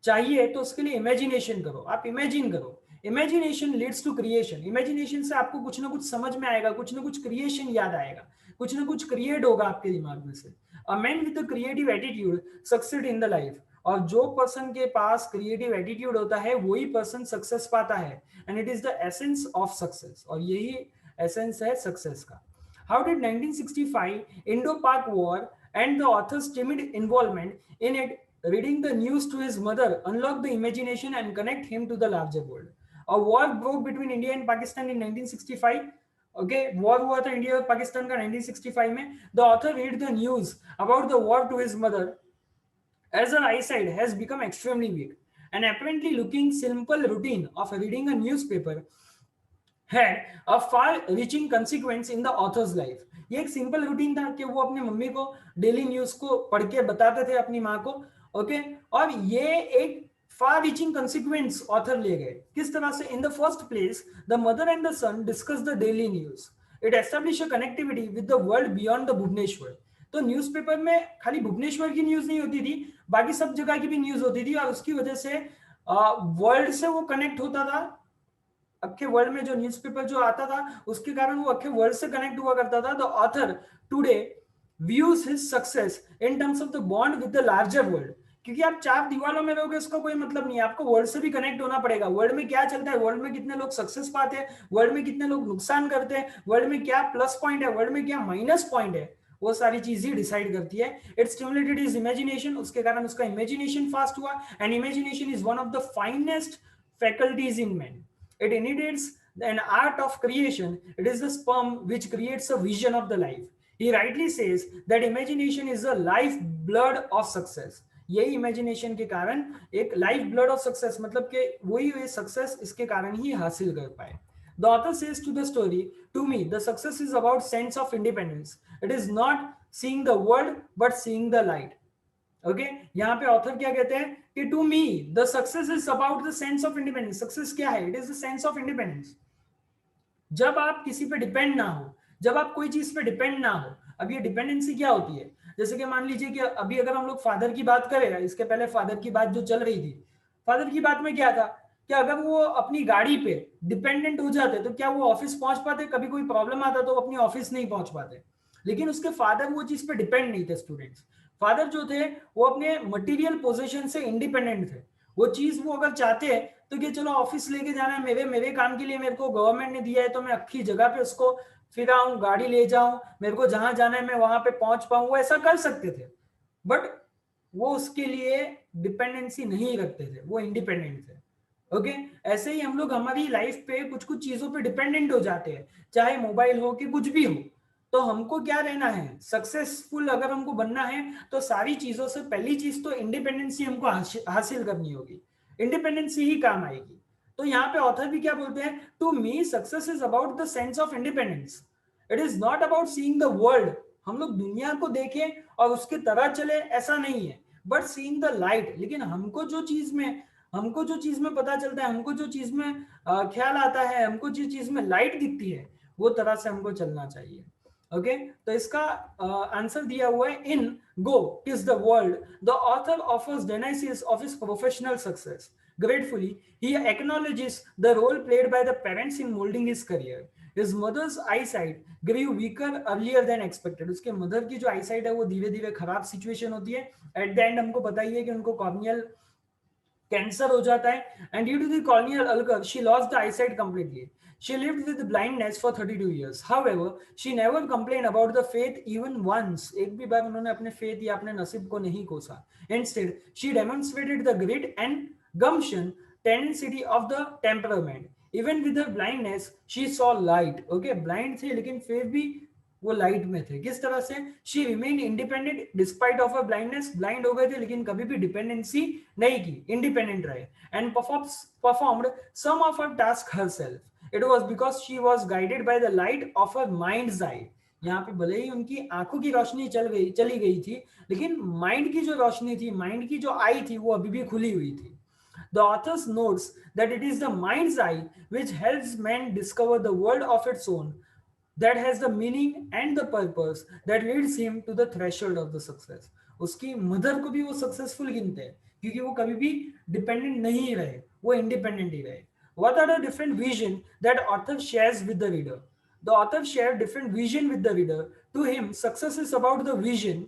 चाहिए तो उसके लिए इमेजिनेशन करो, आप इमेजिन करो। Imagination leads to creation. Imagination से आपको कुछ ना कुछ समझ में आएगा, कुछ ना कुछ क्रिएशन याद आएगा, कुछ ना कुछ क्रिएट होगा आपके दिमाग में से। A man with a creative attitude succeed in the life. और जो पर्सन के पास क्रिएटिव एटीट्यूड होता है वही पर्सन सक्सेस पाता है। And it is the essence of success. और यही एसेंस है सक्सेस का। हाउ डिड 1965 इंडो पाक war and the author's timid involvement in it, reading the news to his mother, unlock the imagination and connect him to the larger world. A war broke between India and Pakistan in 1965. Okay, war हुआ था इंडिया और पाकिस्तान का 1965 में। The author read the news about the war to his mother as her eyesight has become extremely weak, and apparently looking simple routine of reading a newspaper had a far-reaching consequence in the author's life. ये एक सिंपल रूटीन था कि वो अपनी मम्मी को डेली न्यूज को पढ़ के बताते थे अपनी माँ को, ओके, और ये एक far reaching consequence author ले गए। किस तरह से? In the first place, the mother and the son discuss the daily news. It established a connectivity with the world beyond the Bhubaneswar. तो न्यूज़पेपर में खाली भुवनेश्वर की न्यूज नहीं होती थी, बाकी सब जगह की भी न्यूज होती थी, और उसकी वजह से वर्ल्ड से वो कनेक्ट होता था। अक्खे वर्ल्ड में जो न्यूज़पेपर जो आता था उसके कारण वो अक्खे वर्ल्ड से कनेक्ट हुआ करता था। The author today views his success in terms of the bond with the larger world. क्योंकि आप चार दीवारों में रहोगे उसका कोई मतलब नहीं है, आपको वर्ल्ड से भी कनेक्ट होना पड़ेगा। वर्ल्ड में क्या चलता है, वर्ल्ड में कितने लोग सक्सेस पाते हैं, वर्ल्ड में कितने लोग नुकसान करते हैं, वर्ल्ड में क्या प्लस पॉइंट है, वर्ल्ड में क्या माइनस पॉइंट है, वो सारी चीजें डिसाइड करती है। इट स्टिमुलेटेड हिज इमेजिनेशन, उसके कारण उसका इमेजिनेशन फास्ट हुआ। And imagination is one of the finest faculties in man. It initiates an art of creation. It is the sperm which creates a vision of the life. He rightly says that imagination is the life blood of success. यही इमेजिनेशन के कारण एक लाइफ ब्लड ऑफ सक्सेस, मतलब कि वही सक्सेस इसके कारण ही हासिल कर पाए। The author says to the story, to me, the success is about sense of independence. It is not seeing the world, but seeing the light. Okay, यहाँ पे ऑथर क्या कहते हैं कि to me the success is about the sense of independence. Success क्या है? It is the sense of independence. जब आप किसी पे डिपेंड ना हो, जब आप कोई चीज पे डिपेंड ना हो। अब ये डिपेंडेंसी क्या होती है? जैसे कि मान लीजिए कि अभी अगर हम लोग फादर की बात करें, इसके पहले फादर की बात जो चल रही थी, फादर की बात में क्या था कि अगर वो अपनी गाड़ी पे डिपेंडेंट हो जाते तो क्या वो ऑफिस पहुंच पाते? कभी कोई प्रॉब्लम आता तो वो अपनी ऑफिस नहीं पहुंच पाते। लेकिन उसके फादर वो चीज पे डिपेंड नहीं थे। स्टूडेंट्स, फादर जो थे वो अपने मटेरियल पोजीशन से इंडिपेंडेंट थे। वो चीज वो अगर चाहते हैं तो कि चलो ऑफिस लेके जाना है, मेरे काम के लिए मेरे को गवर्नमेंट ने दिया है तो मैं अक्खी जगह पे उसको फिराऊं, गाड़ी ले जाऊं, मेरे को जहां जाना है मैं वहां पे पहुंच पाऊं, वो ऐसा कर सकते थे। बट वो उसके लिए डिपेंडेंसी नहीं रखते थे, वो इंडिपेंडेंट थे। ओके, ऐसे ही हम लोग हमारी लाइफ पे कुछ कुछ चीजों पे डिपेंडेंट हो जाते हैं, चाहे मोबाइल हो कि कुछ भी हो। तो हमको क्या रहना है? सक्सेसफुल अगर हमको बनना है तो सारी चीजों से पहली चीज तो इंडिपेंडेंसी हमको हासिल करनी होगी। इंडिपेंडेंसी ही काम आएगी। तो यहाँ पे ऑथर भी क्या बोलते हैं? To me success is about the sense of independence. It is not about seeing the world. हम लोग दुनिया को देखें और उसके तरह चले, ऐसा नहीं है, बट सीइंग द लाइट। लेकिन हमको जो चीज में पता चलता है, हमको जो चीज में ख्याल आता है, हमको जो चीज में लाइट दिखती है, वो तरह से हमको चलना चाहिए। ओके, तो इसका आंसर दिया हुआ है in go kiss the world the author offers डेनाइसिस of his professional success. Gratefully, he acknowledges the role played by the parents in molding his career. His mother's eyesight grew weaker earlier than expected. उसके मदर की जो आईसाइट है वो धीरे धीरे खराब सिचुएशन होती है। एट द एंड हमको पता ही है कि उनको कॉर्नियल कैंसर हो जाता है। And due to the corneal ulcer she lost the eyesight completely. She lived with blindness for 32 years. However, she never complained about the faith even once. एक भी बार उन्होंने अपने faith या अपने नसीब को नहीं कोसा। Instead, she demonstrated the grit and gumption tenacity of the temperament. Even with her blindness, she saw light. Okay, blind थे लेकिन फिर भी वो लाइट में थे। किस तरह से? She remain independent despite of a blindness. Blind हो गए थे लेकिन कभी भी डिपेंडेंसी नहीं की, इंडिपेंडेंट रहे। And performed some of her task herself. It was because she was guided by the light of her mind's eye. यहाँ पे भले ही उनकी आंखों की रोशनी चली गई थी, लेकिन माइंड की जो रोशनी थी, माइंड की जो आई थी, वो अभी भी खुली हुई थी। The author notes that it is the mind's eye which helps man discover the world of its own, that has the meaning and the purpose that leads him to the threshold of the success. उसकी मदर को भी वो सक्सेसफुल गिनते हैं क्योंकि वो कभी भी डिपेंडेंट नहीं रहे, वो इंडिपेंडेंट ही रहे। What are the different vision that author shares with the reader? The author shared different vision with the reader. To him, success is about the vision.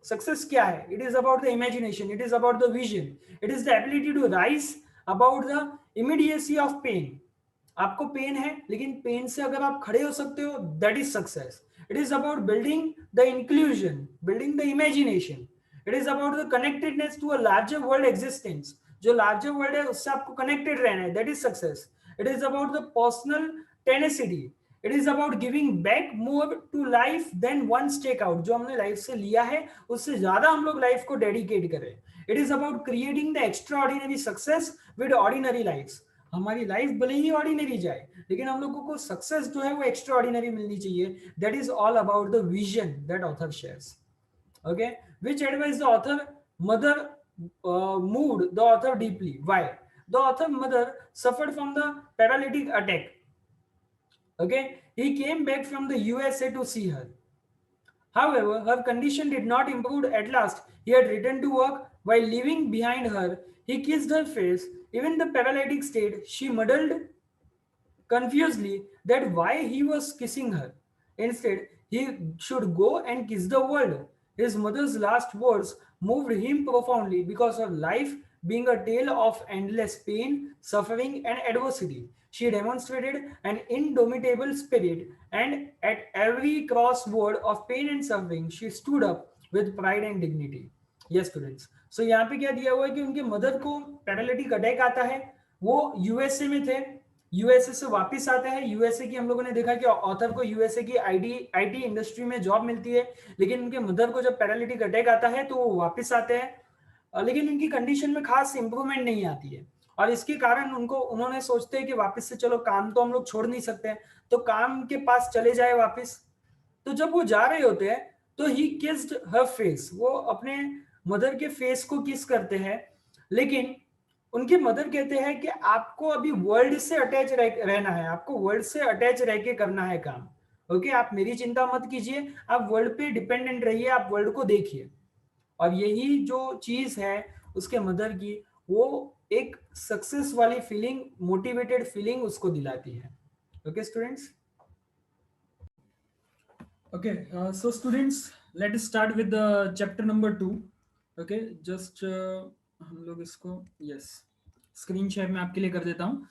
Success क्या है? It is about the imagination. It is about the vision. It is the ability to rise above the immediacy of pain. आपको पेन है, लेकिन पेन से अगर आप खड़े हो सकते हो, that is success. It is about building the inclusion, building the imagination. It is about the connectedness to a larger world existence. जो लार्जर वर्ल्ड है उससे आपको कनेक्टेड रहना है, that is success. It is about the personal tenacity. It is about giving back more to life than one's take out. जो हमने लाइफ से लिया है उससे ज्यादा हम लोग लाइफ को डेडिकेट करें. It is about creating the extra ordinary success with ordinary life. हमारी लाइफ भले ही ऑर्डिनरी जाए, लेकिन हम लोगों को सक्सेस जो है वो एक्स्ट्रा ऑर्डिनरी मिलनी चाहिए. That is all about the vision that author shares. Okay, which advice the author mother moved the author deeply. Why? The author mother suffered from the paralytic attack. Okay, he came back from the USA to see her. However, her condition did not improve. At last, he had returned to work. While leaving behind her, he kissed her face. Even in the paralytic state, she muddled confusedly that why he was kissing her. Instead, he should go and kiss the world. His mother's last words moved him profoundly because of life being a tale of endless pain, suffering, and adversity. She demonstrated an indomitable spirit, and at every crossword of pain and suffering, she stood up with pride and dignity. Yes, students. So यहाँ पे क्या दिया हुआ है कि उनके मदर को पैरालिटिक अटैक आता है. वो यूएसए में थे, यूएसए से वापस आते हैं. यूएसए की हम लोगों ने देखा कि ऑथर को यूएसए की आईटी इंडस्ट्री में जॉब मिलती है, लेकिन उनके मदर को जब पैरालिटिक अटैक आता है तो वो वापस आते हैं, लेकिन उनकी कंडीशन में खास इंप्रूवमेंट नहीं आती है. और इसके कारण उन्होंने सोचते हैं कि वापस से चलो काम तो हम लोग छोड़ नहीं सकते हैं, तो काम के पास चले जाए वापस. तो जब वो जा रहे होते हैं तो ही किस्ड हर फेस. वो अपने मदर के फेस को किस करते हैं, लेकिन उनके मदर कहते हैं कि आपको अभी वर्ल्ड से अटैच रहना है, आपको वर्ल्ड से अटैच रह के करना है काम. ओके, आप मेरी चिंता मत कीजिए, आप वर्ल्ड पे डिपेंडेंट रहिए, आप वर्ल्ड को देखिए. और यही जो चीज है उसके मदर की, वो एक सक्सेस वाली फीलिंग, मोटिवेटेड फीलिंग उसको दिलाती है. Okay students. Okay, so students, let us start with the chapter number 2. Okay, just हम लोग इसको, यस, स्क्रीन शेयर में आपके लिए कर देता हूँ.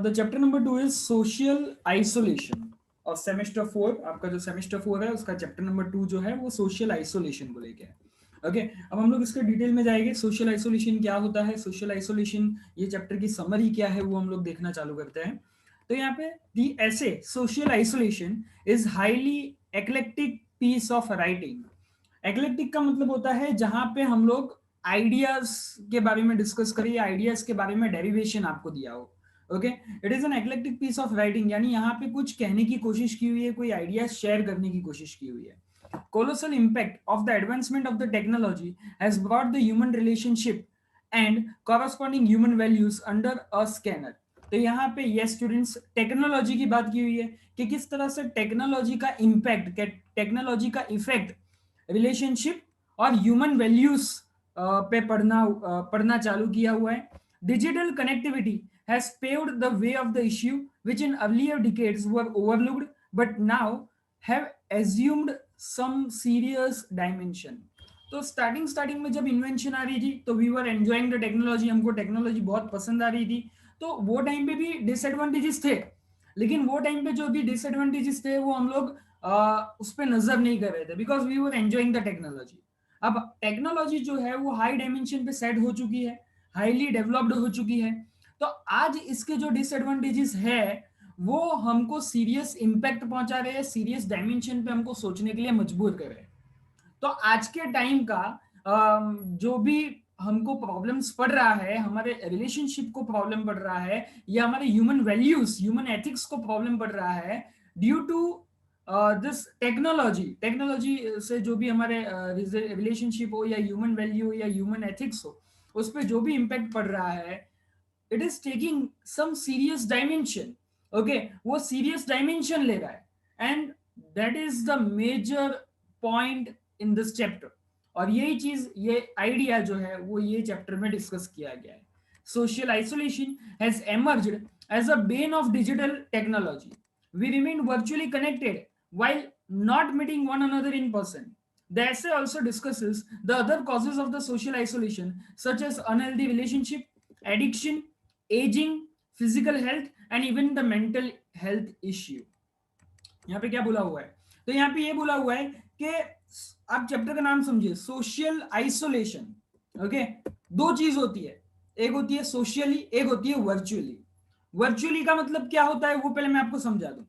The chapter number 2 is social isolation और सेमेस्टर 4. आपका जो सेमेस्टर 4 है उसका चैप्टर नंबर 2 जो है वो सोशल आइसोलेशन को लेके है. ओके, अब हम लोग इसके डिटेल में जाएंगे. सोशल आइसोलेशन क्या होता है, सोशल आइसोलेशन, ये चैप्टर की समरी क्या है वो हम लोग देखना चालू करते हैं. तो यहाँ पे दी ऐसे social isolation is highly eclectic piece of writing. Eclectic का मतलब होता है जहां पे हम लोग आइडियाज के बारे में डिस्कस करिए, आइडियाज के बारे में डेरिवेशन आपको दिया हो. Okay, it is an eclectic piece of writing, यानी यहाँ पे कुछ कहने की कोशिश की हुई है, कोई आइडियाज शेयर करने की कोशिश की हुई है. Colossal impact of the advancement of the technology has brought the human relationship and corresponding human values under a scanner. तो यहाँ पे ये स्टूडेंट्स टेक्नोलॉजी की बात की हुई है कि किस तरह से टेक्नोलॉजी का इम्पैक्ट, टेक्नोलॉजी का इफेक्ट रिलेशनशिप और ह्यूमन वैल्यूज पे पढ़ना चालू किया हुआ है. Digital connectivity has paved the way of the issue which in earlier decades were overlooked but now have assumed some serious dimension. तो स्टार्टिंग में जब इन्वेंशन आ रही थी तो we were enjoying the technology, हमको टेक्नोलॉजी बहुत पसंद आ रही थी. तो वो टाइम पे भी डिसएडवांटेजेस थे, लेकिन वो टाइम पे जो भी डिसएडवांटेजेस थे वो हम लोग उस पर नजर नहीं कर रहे थे because we were enjoying the technology. अब टेक्नोलॉजी जो है वो हाई डायमेंशन पे सेट हो चुकी है, हाईली डेवलप्ड हो चुकी है. तो आज इसके जो डिसएडवांटेजेस है वो हमको सीरियस इंपैक्ट पहुंचा रहे हैं, सीरियस डायमेंशन पे हमको सोचने के लिए मजबूर कर रहे हैं. तो आज के टाइम का जो भी हमको प्रॉब्लम्स पड़ रहा है, हमारे रिलेशनशिप को प्रॉब्लम पड़ रहा है या हमारे ह्यूमन वैल्यूज, ह्यूमन एथिक्स को प्रॉब्लम पड़ रहा है ड्यू टू दिस टेक्नोलॉजी से जो भी हमारे रिलेशनशिप हो या ह्यूमन वैल्यू हो या ह्यूमन एथिक्स हो, उस पर जो भी इम्पैक्ट पड़ रहा है, it is taking some serious dimension. Okay, वो सीरियस डायमेंशन ले रहा है and that is the major point in this chapter. और यही चीज, ये आइडिया जो है वो ये चैप्टर में डिस्कस किया गया है. Social isolation has emerged as a bane of digital technology. We remain virtually connected while not meeting one another in person. The essay also discusses the other causes of the social isolation such as unhealthy relationship, addiction, aging, physical health and even the mental health issue. यहाँ पे क्या बोला हुआ है? तो यहाँ पे ये बोला हुआ है कि आप चैप्टर का नाम समझिए, सोशल आइसोलेशन। ओके, दो चीज होती है, एक होती है सोशियली, एक होती है वर्चुअली। वर्चुअली का मतलब क्या होता है वो पहले मैं आपको समझा दूं।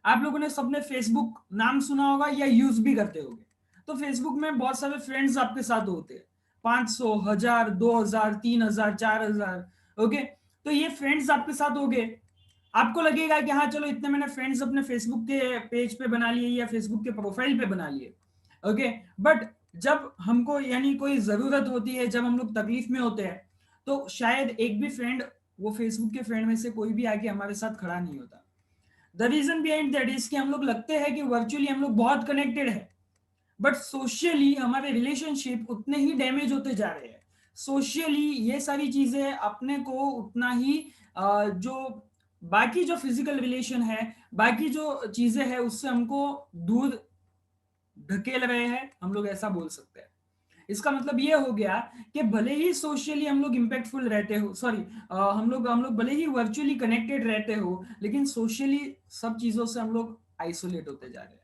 आप लोगों ने सबने फेसबुक नाम सुना होगा या यूज भी करते होंगे। तो फेसबुक में बहुत सारे फ्रेंड्स आपके साथ होते हैं, 500, 1000, 2000, 3000, 4000। ओके, तो ये फ्रेंड्स आपके साथ हो गए। आपको लगेगा कि हाँ चलो इतने मैंने फ्रेंड्स अपने फेसबुक के पेज पे बना लिए या फेसबुक के प्रोफाइल पे बना लिए। ओके, बट जब हमको यानी कोई जरूरत होती है, जब हम लोग तकलीफ में होते हैं, तो शायद एक भी फ्रेंड, वो फेसबुक के फ्रेंड में से कोई भी आके हमारे साथ खड़ा नहीं होता। The reason behind that is कि हम लोग लगते हैं कि वर्चुअली हम लोग बहुत कनेक्टेड है, बट सोशली हमारे रिलेशनशिप उतने ही डैमेज होते जा रहे हैं। सोशली ये सारी चीजें अपने को उतना ही जो बाकी जो फिजिकल रिलेशन है, बाकी जो चीजें हैं उससे हमको दूर ढकेल रहे हैं, हम लोग ऐसा बोल सकते हैं। इसका मतलब ये हो गया कि भले ही सोशली हम लोग इम्पैक्टफुल रहते हो, सॉरी, हम लोग भले ही वर्चुअली कनेक्टेड रहते हो, लेकिन सोशली सब चीजों से हम लोग आइसोलेट होते जा रहे हैं।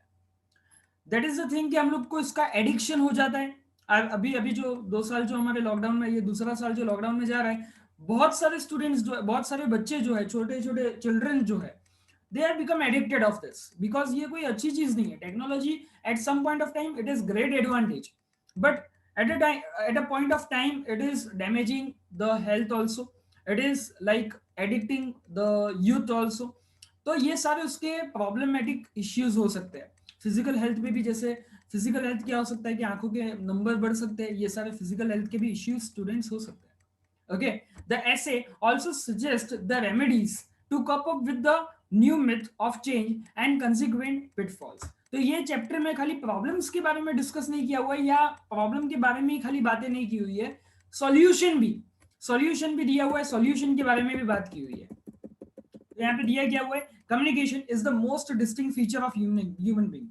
दैट इज द थिंग कि हम लोग को इसका एडिक्शन हो जाता है। अभी अभी जो 2 साल जो हमारे लॉकडाउन में, ये दूसरा साल जो लॉकडाउन में जा रहा है, बहुत सारे स्टूडेंट्स जो है, बहुत सारे बच्चे जो है, छोटे छोटे चिल्ड्रन जो है, they are become addicted of this, because ये कोई अच्छी चीज नहीं है। Technology at some point of time it is great advantage, but at a point of time it is damaging the health also, it is like addicting the youth also। तो ये सारे उसके प्रॉब्लमेटिक इश्यूज हो सकते हैं। फिजिकल हेल्थ में भी, जैसे फिजिकल हेल्थ क्या हो सकता है कि आंखों के नंबर बढ़ सकते हैं, ये सारे फिजिकल हेल्थ के भी इश्यूज स्टूडेंट्स हो सकते हैं। Okay, the essay also suggests the remedies to cope up with the new myth of change and consequent pitfalls। तो ये चैप्टर में खाली प्रॉब्लम्स के बारे में डिस्कस नहीं किया हुआ है, या प्रॉब्लम के बारे में ही खाली बातें नहीं की हुई है, सॉल्यूशन भी दिया हुआ है, सॉल्यूशन के बारे में भी बात की हुई है। तो यहाँ पे दिया गया हुआ है, communication is the most distinct feature of human being.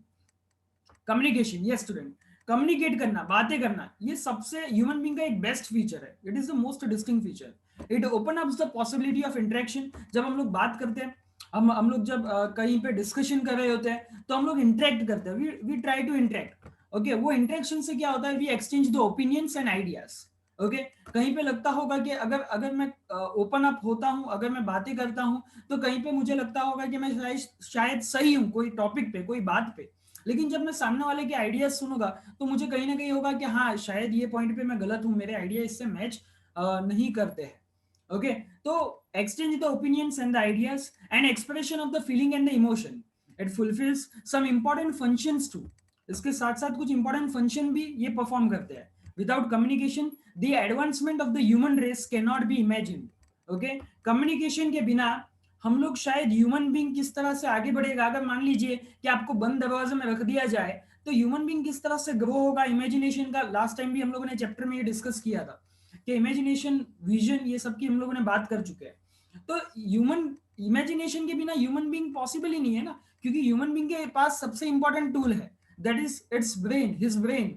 Communication, ये स्टूडेंट, कम्युनिकेट करना, बातें करना, ये सबसे ह्यूमन बीइंग का एक बेस्ट फीचर है। It is the most distinct feature. It open up the possibility of interaction. जब हम लोग बात करते हैं, हम लोग जब कहीं पे डिस्कशन कर रहे होते हैं, तो हम लोग इंटरेक्ट करते हैं, we try to interact. Okay, वो इंटरेक्शन से क्या होता है, we exchange the opinions and ideas. Okay, कहीं पे लगता होगा कि अगर अगर मैं ओपन अप होता हूं, अगर मैं बातें करता हूं, तो कहीं पे मुझे लगता होगा कि मैं शायद सही हूं कोई टॉपिक पे, कोई बात पे। लेकिन जब मैं सामने वाले के आइडियाज सुनूंगा, तो मुझे कहीं ना कहीं होगा कि हाँ शायद ये पॉइंट पे मैं गलत हूँ, मेरे आइडिया इससे मैच नहीं करते हैं। ओके, तो exchange the opinions and the ideas and expression of the feeling and the emotion, it fulfils some important functions too. इसके साथ साथ कुछ इंपॉर्टेंट फंक्शन भी ये परफॉर्म करते हैं। Without communication the advancement of the human race can not be imagine. Okay, communication के बिना हम लोग शायद ह्यूमन बींग किस तरह से आगे बढ़ेगा, अगर मान लीजिए कि आपको बंद दरवाजे में रख दिया जाए, तो ह्यूमन बींग किस तरह से ग्रो होगा। इमेजिनेशन का लास्ट टाइम भी हम लोगों ने चैप्टर में ये डिस्कस किया था कि इमेजिनेशन, विजन, ये सब की हम लोगों ने बात कर चुके हैं। तो ह्यूमन इमेजिनेशन के बिना ह्यूमन बींग पॉसिबल ही नहीं है ना, क्योंकि ह्यूमन बींग के पास सबसे इंपॉर्टेंट टूल है, that is it's brain, his brain.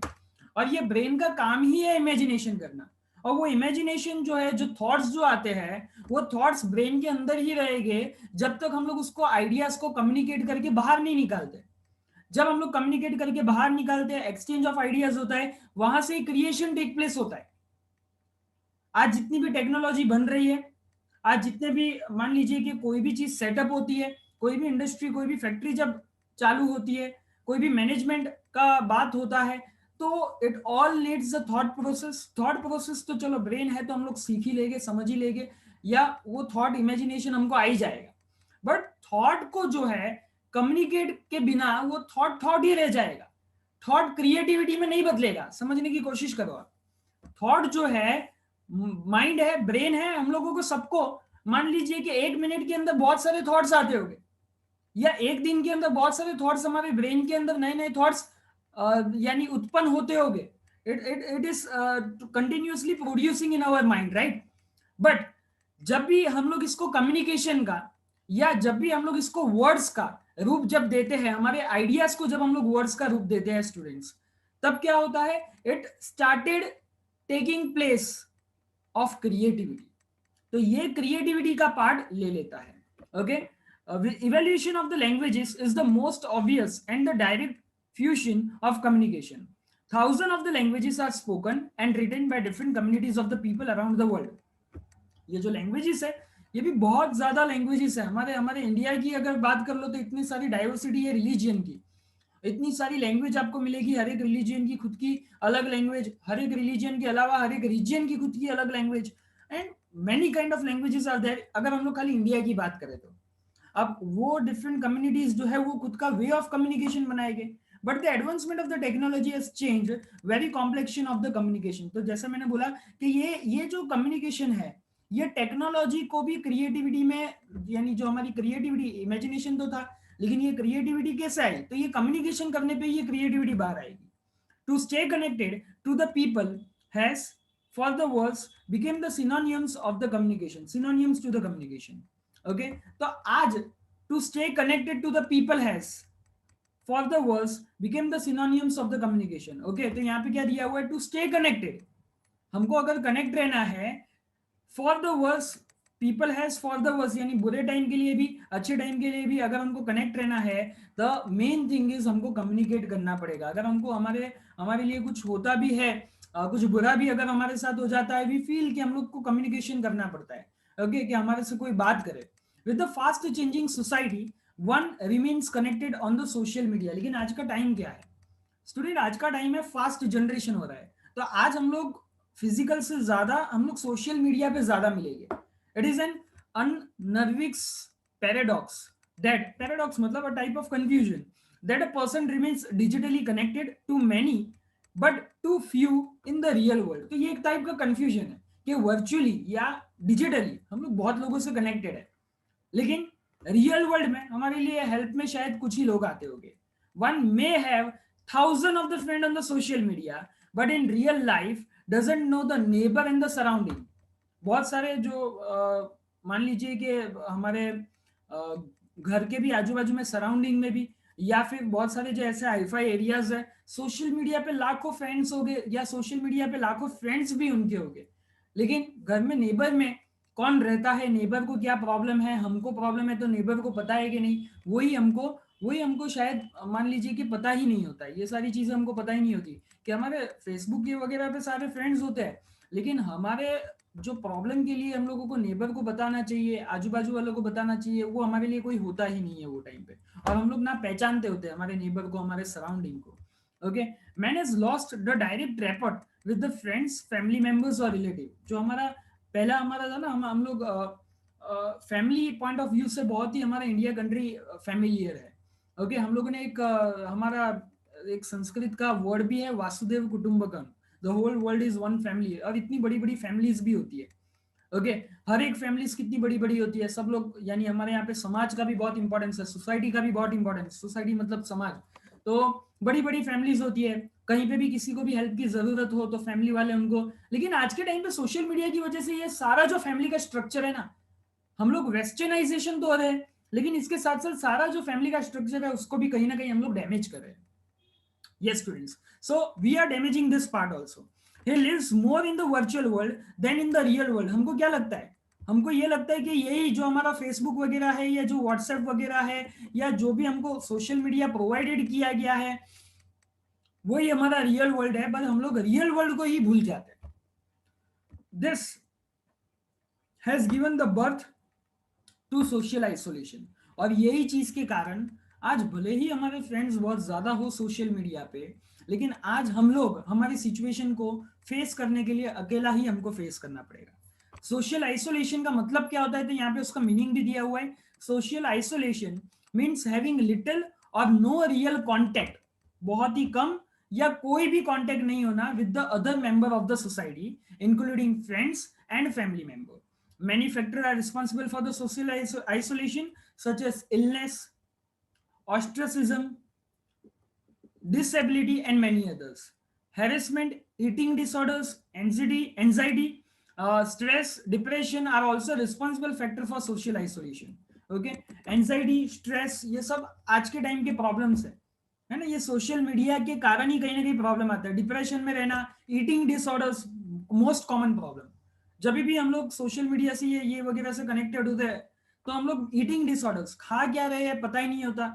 और ये ब्रेन का काम ही है इमेजिनेशन करना। और वो इमेजिनेशन जो है, जो थॉट्स जो आते हैं, वो थॉट्स ब्रेन के अंदर ही रहेंगे जब तक हम लोग उसको, आइडियाज को कम्युनिकेट करके बाहर नहीं निकालते। जब हम लोग कम्युनिकेट करके बाहर निकालते हैं, एक्सचेंज ऑफ आइडियाज होता है, वहां से क्रिएशन टेक प्लेस होता है। आज जितनी भी टेक्नोलॉजी बन रही है, आज जितने भी, मान लीजिए कि कोई भी चीज सेटअप होती है, कोई भी इंडस्ट्री, कोई भी फैक्ट्री जब चालू होती है, कोई भी मैनेजमेंट का बात होता है, तो it all needs a thought process. Thought process तो चलो ब्रेन है तो हम लोग सीख ही लेंगे, समझ ही लेंगे, या वो थॉट इमेजिनेशन हमको आ ही जाएगा। बट थॉट को जो है, कम्युनिकेट के बिना वो थॉट थॉट ही रह जाएगा। थॉट क्रिएटिविटी में नहीं बदलेगा। समझने की कोशिश करो आप। थॉट जो है, माइंड है, ब्रेन है, हम लोगों को सबको, मान लीजिए कि 1 मिनट के अंदर बहुत सारे थॉट्स आते होंगे, या एक दिन के अंदर बहुत सारे थॉट्स हमारे ब्रेन के अंदर, नए नए थॉट्स यानी उत्पन्न होते होंगे। It is continuously producing in our mind, right. But जब भी हम लोग इसको कम्युनिकेशन का, या जब भी हम लोग इसको वर्ड्स का रूप जब देते हैं, हमारे आइडियाज को जब हम लोग वर्ड्स का रूप देते हैं स्टूडेंट्स, तब क्या होता है, it started taking place of creativity. तो ये क्रिएटिविटी का पार्ट ले लेता है. Okay, evaluation of the languages is the most obvious and the direct fusion of communication. Thousands of the languages are spoken and written by different communities of the people around the world. ये जो लैंग्वेजेस है ये भी बहुत ज्यादा लैंग्वेजेस है. हमारे हमारे इंडिया की अगर बात कर लो तो इतनी सारी डाइवर्सिटी है रिलीजियन की, इतनी सारी लैंग्वेज आपको मिलेगी. हर एक रिलीजियन की खुद की अलग लैंग्वेज, हर एक रिलीजियन के अलावा हर एक रीजन की खुद की अलग language, and many kind of languages are there. अगर हम लोग खाली इंडिया की बात करें तो अब वो डिफरेंट कम्युनिटीज जो है वो खुद का वे ऑफ कम्युनिकेशन बनाएंगे. But the advancement of the technology has change very complexion of the communication. तो जैसा मैंने बोला कि ये जो कम्युनिकेशन है ये टेक्नोलॉजी को भी क्रिएटिविटी में, यानी जो हमारी क्रिएटिविटी, इमेजिनेशन तो था लेकिन ये क्रिएटिविटी कैसे आई, तो ये कम्युनिकेशन करने पे ये क्रिएटिविटी बाहर आएगी. To stay connected to the people has for the words became the synonyms of the communication, synonyms to the communication. Okay, तो आज to stay connected to the people has for the words became the synonyms of the communication. Okay, तो यहाँ पे क्या दिया हुआ है, टू स्टे कनेक्टेड. हमको अगर कनेक्ट रहना है, for the words people has for the words, यानी बुरे टाइम के लिए भी अच्छे टाइम के लिए भी अगर हमको कनेक्ट रहना है, द मेन थिंग इज हमको कम्युनिकेट करना पड़ेगा. अगर हमको हमारे लिए कुछ होता भी है, कुछ बुरा भी अगर हमारे साथ हो जाता है, वी फील कि हम लोग को कम्युनिकेशन करना पड़ता है. ओके, कि हमारे से कोई बात करे. With the fast changing society one remains connected on the social media. लेकिन आज का टाइम क्या है स्टूडेंट, आज का टाइम है फास्ट जनरेशन हो रहा है. तो आज हम लोग फिजिकल से ज्यादा हम लोग सोशल मीडिया पे ज्यादा मिलेंगे. It is an unnerving paradox, that paradox मतलब a type of confusion, that a person remains digitally connected to many but too few in the real world. तो ये एक टाइप का कंफ्यूजन है कि वर्चुअली या डिजिटली हम लोग बहुत लोगों से कनेक्टेड है, लेकिन रियल वर्ल्ड में हमारे लिए हेल्प में शायद कुछ ही लोग आते होंगे. One may have thousand of the friend on the social media but in real life doesn't know the neighbour and the surrounding. बहुत सारे जो मान लीजिए कि हमारे घर के भी आजू बाजू में सराउंडिंग में भी, या फिर बहुत सारे जो ऐसे हाईफाई एरियाज है, सोशल मीडिया पे लाखों फ्रेंड्स हो गए या सोशल मीडिया पे लाखों फ्रेंड्स भी उनके हो गए, लेकिन घर में नेबर में कौन रहता है, नेबर को क्या प्रॉब्लम है, हमको प्रॉब्लम है तो नेबर को पता है कि नहीं, वही हमको शायद मान लीजिए कि पता ही नहीं होता है. ये सारी चीजें हमको पता ही नहीं होती कि हमारे फेसबुक के वगैरह पे सारे फ्रेंड्स होते हैं, लेकिन हमारे जो प्रॉब्लम के लिए हम लोगों को नेबर को बताना चाहिए, आजू बाजू वालों को बताना चाहिए, वो हमारे लिए कोई होता ही नहीं है वो टाइम पे. और हम लोग ना पहचानते होते हैं हमारे नेबर को, हमारे सराउंडिंग को. Okay, man has lost the direct rapport with the friends, family members और रिलेटिव. जो हमारा पहला हमारा था ना, हम लोग फैमिली पॉइंट ऑफ व्यू से बहुत ही हमारा इंडिया कंट्री फैमिलियर है. ओके, हम लोगों ने एक हमारा एक संस्कृत का वर्ड भी है वासुदेव कुटुंबकम, the whole world is one family. और इतनी बड़ी बड़ी फैमिलीज भी होती है. ओके, हर एक फैमिलीज कितनी बड़ी बड़ी होती है, सब लोग, यानी हमारे यहाँ पे समाज का भी बहुत इंपॉर्टेंस है, सोसाइटी का भी बहुत इंपॉर्टेंस. सोसाइटी मतलब समाज. तो बड़ी बड़ी फैमिलीज होती है, कहीं पे भी किसी को भी हेल्प की जरूरत हो तो फैमिली वाले उनको. लेकिन आज के टाइम पे सोशल मीडिया की वजह से ये सारा जो फैमिली का स्ट्रक्चर है ना, हम लोग वेस्टर्नाइजेशन तो हो रहे हैं, लेकिन इसके साथ साथ सारा जो फैमिली का स्ट्रक्चर है उसको भी कहीं ना कहीं हम लोग डैमेज कर रहे हैं. Yes, students. So we are damaging this part also. He lives more in the virtual world than in the real world. हमको क्या लगता है, हमको ये लगता है कि यही जो हमारा फेसबुक वगैरह है या जो व्हाट्सएप वगैरह है या जो भी हमको सोशल मीडिया प्रोवाइडेड किया गया है वही हमारा रियल वर्ल्ड है, बट हम लोग रियल वर्ल्ड को ही भूल जाते हैं. This has given the birth to social isolation. और यही चीज के कारण आज भले ही हमारे फ्रेंड्स बहुत ज्यादा हो सोशल मीडिया पे, लेकिन आज हम लोग हमारी सिचुएशन को फेस करने के लिए अकेला ही हमको फेस करना पड़ेगा. सोशल आइसोलेशन का मतलब क्या होता है, तो यहाँ पे उसका मीनिंग भी दिया हुआ है. Social isolation means having little और नो रियल कॉन्टेक्ट, बहुत ही कम या कोई भी कॉन्टेक्ट नहीं होना with the other member of the society including friends and family member. Many factors are responsible for the social isolation, such as illness, ostracism, disability, and many others. Harassment, eating disorders, anxiety, stress, depression are also responsible factor for social isolation. Okay, anxiety, stress, ये सब आज के टाइम के प्रॉब्लम्स है ना, ये सोशल मीडिया के कारण ही कहीं ना कहीं प्रॉब्लम आता है. डिप्रेशन में रहना, eating disorders most common problem. जब भी हम लोग सोशल मीडिया से ये वगैरह से कनेक्टेड होते हैं तो हम लोग ईटिंग डिसऑर्डर्स, खा क्या रहे हैं पता ही नहीं होता,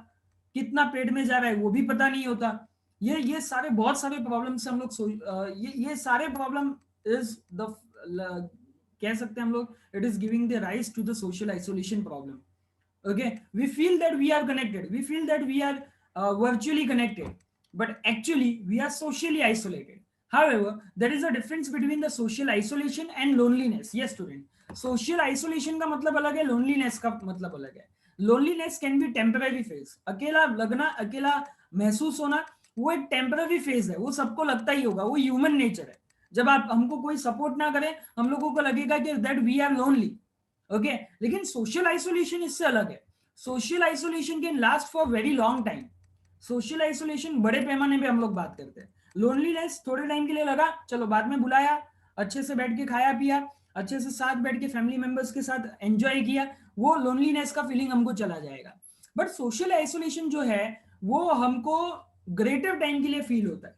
कितना पेट में जा रहा है वो भी पता नहीं होता, ये सारे बहुत सारे प्रॉब्लम से हम लोग ये सारे प्रॉब्लम इज द, कह सकते हैं हम लोग, it is giving the rise to the social isolation problem. Okay, we feel that we are connected, we feel that we are virtually connected, but actually we are socially isolated. However, there is a difference between the social isolation and loneliness. Yes student, social isolation का मतलब अलग है, loneliness का मतलब अलग है. loneliness can be temporary phase. अकेला लगना, अकेला महसूस होना, वो एक टेम्पररी फेज है, वो सबको लगता ही होगा, वो ह्यूमन नेचर है. जब आप हमको कोई सपोर्ट ना करे हम लोगों को लगेगा कि that we are lonely. Okay, लेकिन सोशल आइसोलेशन इससे अलग है. Social isolation can last for very long time. Social isolation बड़े पैमाने पे हम लोग बात करते हैं. लोनलीनेस थोड़े टाइम के लिए लगा, चलो बाद में बुलाया, अच्छे से बैठ के खाया पिया, अच्छे से साथ बैठ के फैमिली मेंबर्स के साथ एंजॉय किया, वो लोनलीनेस का फीलिंग हमको चला जाएगा. बट सोशल आइसोलेशन जो है वो हमको ग्रेटर टाइम के लिए फील होता है.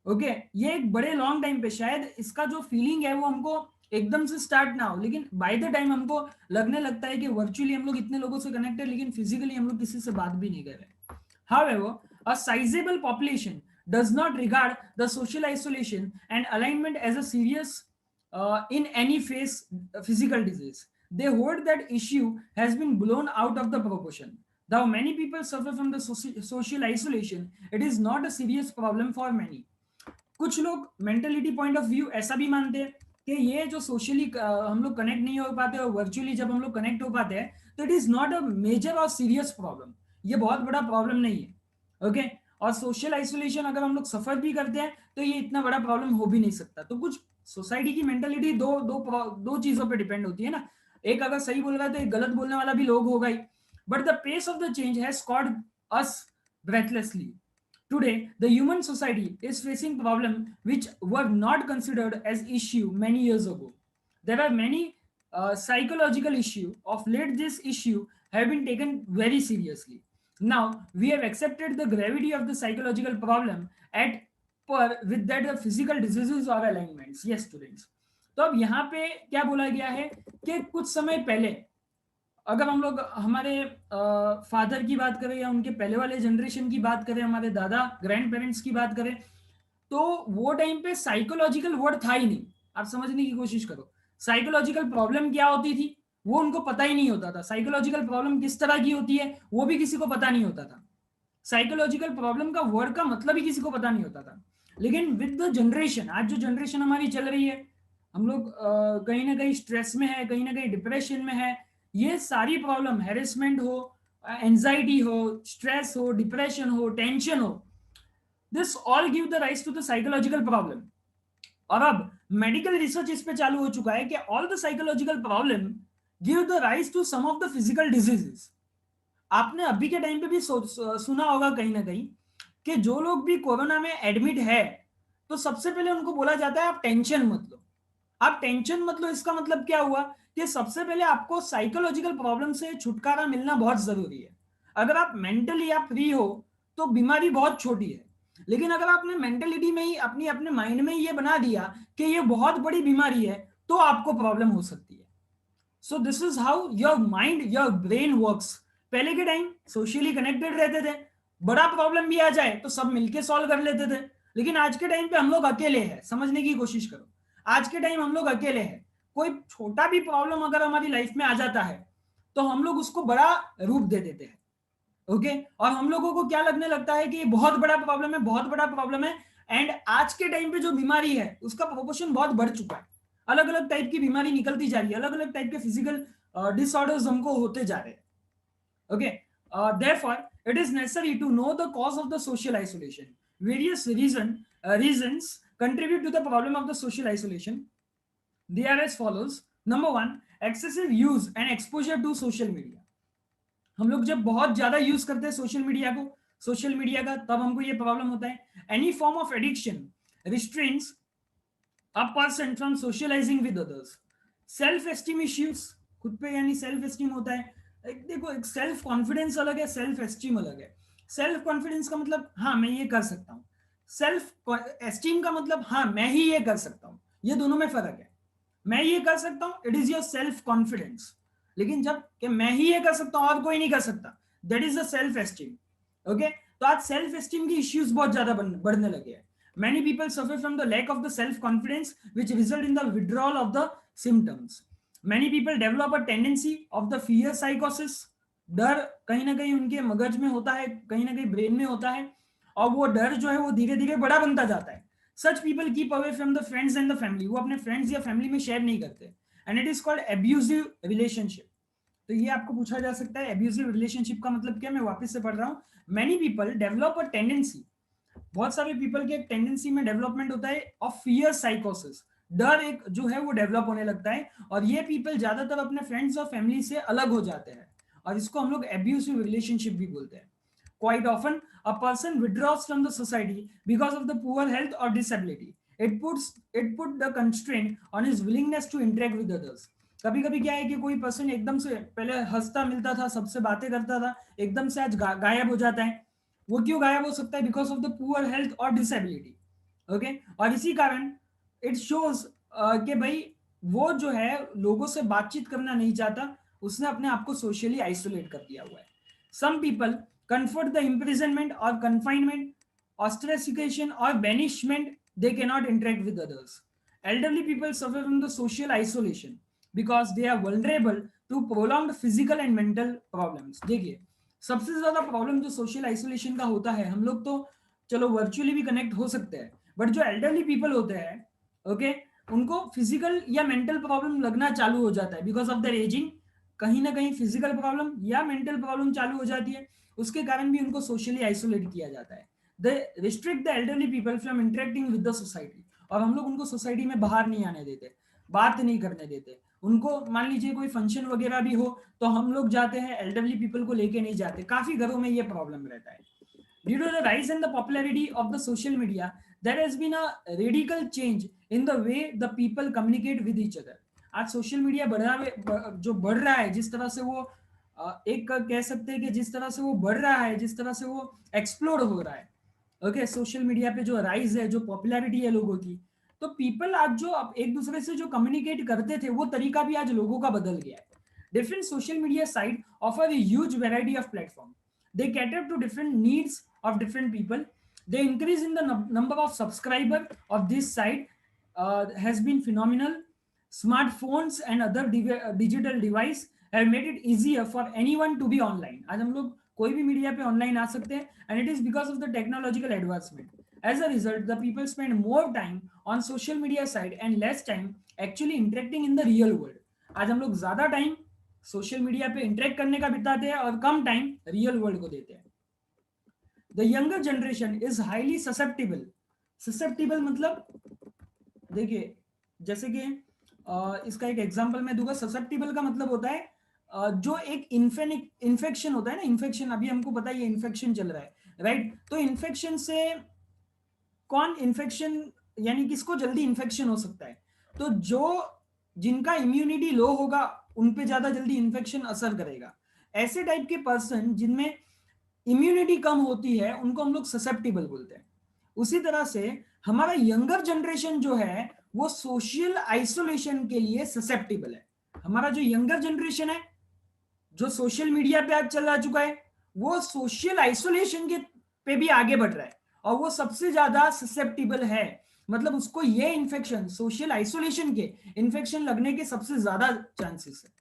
ओके, ये एक बड़े लॉन्ग टाइम पे शायद इसका जो फीलिंग है वो हमको एकदम से स्टार्ट ना हो, लेकिन बाय द टाइम हमको लगने लगता है कि वर्चुअली हम लोग इतने लोगों से कनेक्ट है लेकिन फिजिकली हम लोग किसी से बात भी नहीं कर रहे. However, a sizable population does not regard the social isolation and alignment as a serious in any phase physical disease. They hold that issue has been blown out of the proportion. Though many people suffer from the social isolation, it is not a serious problem for many. कुछ लोग मेंटेलिटी पॉइंट ऑफ व्यू ऐसा भी मानते हैं कि ये जो सोशली हम लोग कनेक्ट नहीं हो पाते और वर्चुअली जब हम लोग कनेक्ट हो पाते हैं तो it is not a major और सीरियस प्रॉब्लम, ये बहुत बड़ा प्रॉब्लम नहीं है. ओके, और सोशल आइसोलेशन अगर हम लोग सफर भी करते हैं तो ये इतना बड़ा प्रॉब्लम हो भी नहीं सकता. तो कुछ सोसाइटी की मेंटेलिटी दो दो दो चीजों पर डिपेंड होती है ना, एक अगर सही बोल रहा है तो एक गलत बोलने वाला भी लोग होगा ही. But the pace of the change has caught us breathlessly. Today, the human society is facing problems which were not considered as issue many years ago. There are many psychological issues. Of late, this issue have been taken very seriously. Now, we have accepted the gravity of the psychological problem at par with that the physical diseases or alignments. Yes, students. तो अब यहाँ पे क्या बोला गया है कि कुछ समय पहले अगर हम लोग हमारे फादर की बात करें या उनके पहले वाले जनरेशन की बात करें, हमारे दादा ग्रैंड पेरेंट्स की बात करें, तो वो टाइम पे साइकोलॉजिकल वर्ड था ही नहीं. आप समझने की कोशिश करो, साइकोलॉजिकल प्रॉब्लम क्या होती थी वो उनको पता ही नहीं होता था. साइकोलॉजिकल प्रॉब्लम किस तरह की होती है वो भी किसी को पता नहीं होता था. साइकोलॉजिकल प्रॉब्लम का वर्ड का मतलब ही किसी को पता नहीं होता था. लेकिन विद द जनरेशन, आज जो जनरेशन हमारी चल रही है, हम लोग कहीं ना कहीं स्ट्रेस में है, कहीं ना कहीं डिप्रेशन में है. ये सारी प्रॉब्लम, हैरेसमेंट हो, एंजाइटी हो, स्ट्रेस हो, डिप्रेशन हो, टेंशन हो, this all give the rise to the psychological problem. और अब मेडिकल रिसर्च इस पे चालू हो चुका है कि all the psychological problem give the rise to some of the physical diseases. आपने अभी के टाइम पे भी सुना होगा कहीं ना कहीं कि जो लोग भी कोरोना में एडमिट है तो सबसे पहले उनको बोला जाता है आप टेंशन मत लो, आप टेंशन मत लो. इसका मतलब क्या हुआ कि सबसे पहले आपको साइकोलॉजिकल प्रॉब्लम से छुटकारा मिलना बहुत जरूरी है. अगर आप मेंटली आप फ्री हो तो बीमारी बहुत छोटी है, लेकिन अगर आपने मेंटेलिटी में ही अपनी अपने माइंड में ही ये बना दिया कि ये बहुत बड़ी बीमारी है तो आपको प्रॉब्लम हो सकती है. So this is how your mind, your brain works. पहले के टाइम सोशली कनेक्टेड रहते थे, बड़ा प्रॉब्लम भी आ जाए तो सब मिलके सॉल्व कर लेते थे. लेकिन आज के टाइम पे हम लोग अकेले हैं. समझने की कोशिश करो, आज के टाइम हम लोग अकेले हैं. कोई छोटा भी प्रॉब्लम अगर हमारी लाइफ में आ जाता है तो हम लोग उसको बड़ा रूप दे देते हैं. ओके, और हम लोगों को क्या लगने लगता है कि ये बहुत बड़ा प्रॉब्लम है, बहुत बड़ा प्रॉब्लम है. एंड आज के टाइम पे जो बीमारी है उसका प्रोपोर्शन बहुत बढ़ चुका है. अलग अलग टाइप की बीमारी निकलती जा रही है, अलग अलग टाइप के फिजिकल डिसऑर्डर्स हमको होते जा रहे हैं. Okay, therefore it is necessary to know the cause of the social isolation. Various reasons contribute to the problem of the social isolation. They are as follows. Number one, excessive use and exposure to social media. हम लोग जब बहुत ज्यादा यूज करते हैं सोशल मीडिया का तब हमको ये प्रॉब्लम होता है. Any form of addiction restrains a person from socializing with others. Self esteem issues, खुद पे यानी सेल्फ एस्टीम होता है. देखो, एक सेल्फ कॉन्फिडेंस अलग है, सेल्फ एस्टीम अलग है. सेल्फ कॉन्फिडेंस का मतलब हाँ मैं ये कर सकता हूँ, सेल्फ एस्टीम का मतलब हाँ मैं ही ये कर सकता हूँ. ये दोनों में फर्क है. मैं ये कर सकता हूं, it is your self confidence. लेकिन जब कि मैं ही ये कर सकता हूं और कोई नहीं कर सकता, that is the self esteem. Okay, तो आज सेल्फ एस्टीम की इश्यूज बहुत ज्यादा बढ़ने लगे हैं। Many people suffer from the lack of the self confidence which result in the withdrawal of the symptoms. Many people develop a tendency of the fear psychosis। डर कहीं ना कहीं उनके मगज में होता है, कहीं ना कहीं ब्रेन में होता है, और वो डर जो है वो धीरे धीरे बड़ा बनता जाता है। Such people keep away from the friends and the family, वो अपने फ्रेंड्स या फैमिली में शेयर नहीं करते। And it is called abusive relationship. तो ये आपको पूछा जा सकता है एब्यूजिव रिलेशनशिप का मतलब क्या, मैं वापस से पढ़ रहा हूँ। Many people develop a tendency, बहुत सारे पीपल के एक टेंडेंसी में डेवलपमेंट होता है ऑफ फियर साइकोसिस, डर एक जो है वो डेवलप होने लगता है, और ये पीपल ज्यादातर अपने फ्रेंड्स और फैमिली से अलग हो जाते हैं, और इसको हम लोग एब्यूसिव रिलेशनशिप भी बोलते हैं। Quite often, a person withdraws from the society because of the poor health or disability. It put the constraint on his willingness to interact with others. कभी कभी क्या है कि कोई पर्सन एकदम से पहले हंसता मिलता था, सबसे बातें करता था, एकदम से आज गायब हो जाता है। वो क्यों गायब हो सकता है? Because of the poor health और डिसेबिलिटी। ओके, और इसी कारण इट शोज कि भाई वो जो है लोगों से बातचीत करना नहीं चाहता, उसने अपने आप को सोशली आइसोलेट कर दिया हुआ है। Some people comfort the imprisonment और confinement, ostracification or banishment, they cannot interact with others. Elderly people suffer from the social isolation because they are vulnerable to prolonged physical and mental problems। देखिए, सबसे ज्यादा प्रॉब्लम जो सोशल आइसोलेशन का होता है, हम लोग तो चलो वर्चुअली भी कनेक्ट हो सकते हैं, बट जो एल्डरली पीपल होते हैं, ओके, उनको फिजिकल या मेंटल प्रॉब्लम लगना चालू हो जाता है बिकॉज ऑफ देयर एजिंग। कहीं ना कहीं फिजिकल प्रॉब्लम या मेंटल प्रॉब्लम चालू हो जाती है, उसके कारण भी उनको सोशली आइसोलेट किया जाता है। They restrict the elderly people from interacting with the society, और हम लोग उनको सोसाइटी में बाहर नहीं आने देते, बात नहीं करने देते उनको। मान लीजिए कोई फंक्शन वगैरह भी हो तो हम लोग जाते हैं, एल्डरली पीपल को लेके नहीं जाते। काफी घरों में ये प्रॉब्लम रहता है। Due to the rise and the popularity of the social media, there has been a radical change in the way the people communicate with each other. आज सोशल मीडिया जो बढ़ रहा है, जिस तरह से वो एक कह सकते हैं कि जिस तरह से वो बढ़ रहा है, जिस तरह से वो एक्सप्लोर हो रहा है, ओके, सोशल मीडिया पे जो राइज है, जो पॉपुलैरिटी है लोगों की, तो पीपल आज जो अब एक दूसरे से जो कम्युनिकेट करते थे, वो तरीका भी आज लोगों का बदल गया है। Different social media site offer a huge variety of platform. They cater to different needs of different people. They increase in the number of subscriber of this site has been phenomenal. Smartphones and other digital device have made it easier for anyone to be online. आज हम लोग कोई भी मीडिया पे ऑनलाइन आ सकते हैं, and it is because of the technological advancement. As a result, the people spend more time on social media site and less time actually interacting in the real world. आज हम लोग ज्यादा टाइम सोशल मीडिया पे इंटरेक्ट करने का बिताते हैं और कम टाइम रियल वर्ल्ड को देते हैं। The younger generation is highly susceptible. Susceptible मतलब, देखिए, जैसे कि इसका एक एग्जांपल मैं दूंगा। ससेप्टिबल का मतलब होता है जो एक इन्फेक्शन होता है ना, इन्फेक्शन, अभी हमको पता है ये इन्फेक्शन चल रहा है, राइट? तो इन्फेक्शन से कौन इन्फेक्शन, यानी किसको जल्दी इन्फेक्शन हो सकता है? तो जो जिनका इम्यूनिटी लो होगा उन पे ज्यादा जल्दी इन्फेक्शन असर करेगा। ऐसे टाइप के पर्सन जिनमें इम्यूनिटी कम होती है उनको हम लोग ससेप्टिबल बोलते हैं। उसी तरह से हमारा यंगर जनरेशन जो है वो सोशल आइसोलेशन के लिए ससेप्टिबल है। हमारा जो यंगर जनरेशन है, जो सोशल मीडिया पे आज चल चुका है, वो सोशल आइसोलेशन के पे भी आगे बढ़ रहा है, और वो सबसे ज्यादा ससेप्टिबल है। मतलब उसको ये इन्फेक्शन, सोशल आइसोलेशन के इन्फेक्शन लगने के सबसे ज्यादा चांसेस है।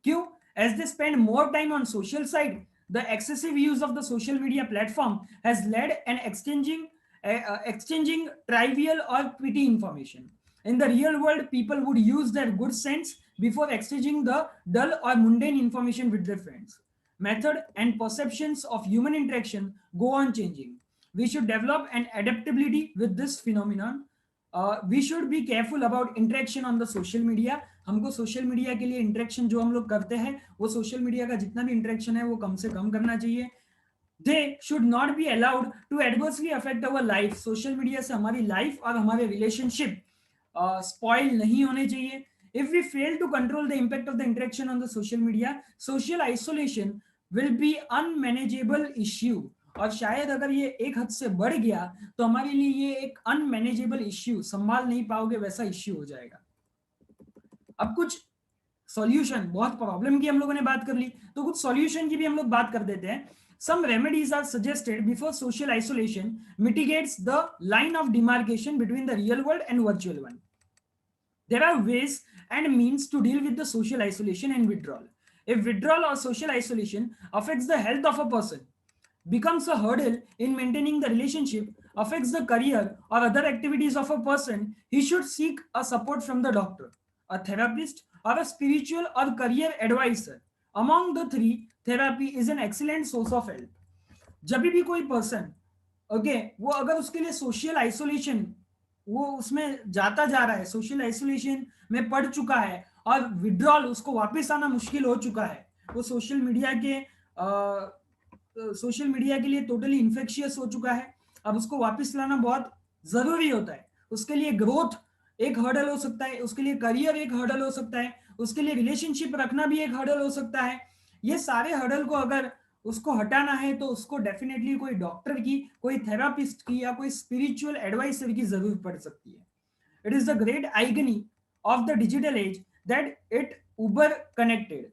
क्यों? As they spend more time on social side, the excessive use of the social media platform has led and exchanging trivial or petty information. In the real world, people would use their good sense before exchanging the dull or mundane information with their friends. Method and perceptions of human interaction go on changing. We should develop an adaptability with this phenomenon. We should be careful about interaction on the social media. हमको सोशल मीडिया के लिए इंटरेक्शन जो हम लोग करते हैं, वो सोशल मीडिया का जितना भी इंटरेक्शन है वो कम से कम करना चाहिए। They should not be allowed to adversely affect our life. Social media से हमारी लाइफ और हमारे रिलेशनशिप स्पॉइल नहीं होने चाहिए। If we fail to control the impact of the interaction on the social media, social isolation will be unmanageable issue. और शायद अगर ये एक हद से बढ़ गया तो हमारे लिए ये एक अनमैनेजेबल इश्यू, संभाल नहीं पाओगे वैसा इश्यू हो जाएगा। अब कुछ सॉल्यूशन, बहुत प्रॉब्लम की हम लोगों ने बात कर ली, तो कुछ सॉल्यूशन की भी हम लोग बात कर देते हैं. Some remedies are suggested before social isolation mitigates the line of demarcation between the real world and virtual one. There are ways and means to deal with the social isolation and withdrawal. If withdrawal or social isolation affects the health of a person, becomes a hurdle in maintaining the relationship, affects the career or other activities of a person, he should seek a support from the doctor, a therapist, or a spiritual or career advisor. Among the three, therapy is an excellent source of help. जब भी कोई पर्सन ओके वो अगर उसके लिए सोशल आइसोलेशन, वो उसमें जाता जा रहा है, सोशल आइसोलेशन में पड़ चुका है और विड्रॉल उसको वापस आना मुश्किल हो चुका है, वो सोशल मीडिया के लिए टोटली इन्फेक्शियस हो चुका है, अब उसको वापस लाना बहुत जरूरी होता है. उसके लिए ग्रोथ एक हर्डल हो सकता है, उसके लिए करियर एक हर्डल हो सकता है, उसके लिए रिलेशनशिप रखना भी एक हर्डल हो सकता है. ये सारे हर्डल को अगर उसको हटाना है तो उसको डेफिनेटली कोई डॉक्टर की, कोई थेरापिस्ट की या कोई स्पिरिचुअल एडवाइसर की जरूरत पड़ सकती है. It is the great irony of the digital age that it uber connected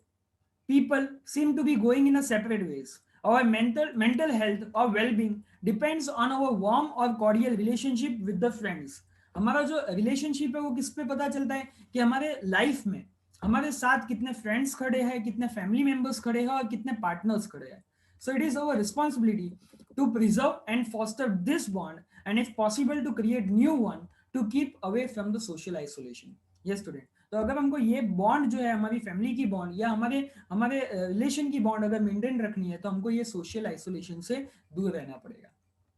people seem to be going in a separate ways. Our mental health or well-being depends on our warm or cordial relationship with the friends. हमारा जो रिलेशनशिप है वो किस पे पता चलता है कि हमारे लाइफ में हमारे साथ कितने फ्रेंड्स खड़े हैं, कितने फैमिली मेंबर्स खड़े हैं और कितने पार्टनर्स खड़े हैं. So it is our responsibility to preserve and foster this bond and if possible to create new one to keep away from the social isolation. Yes student, तो अगर हमको ये बॉन्ड जो है हमारी फैमिली की बॉन्ड या हमारे हमारे रिलेशन की बॉन्ड अगर मेंटेन रखनी है तो हमको ये सोशल आइसोलेशन से दूर रहना पड़ेगा.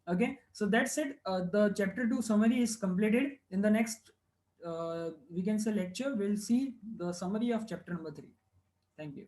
Okay, so that's it. The chapter 2 summary is completed. In the next we can say lecture we'll see the summary of chapter number 3. Thank you.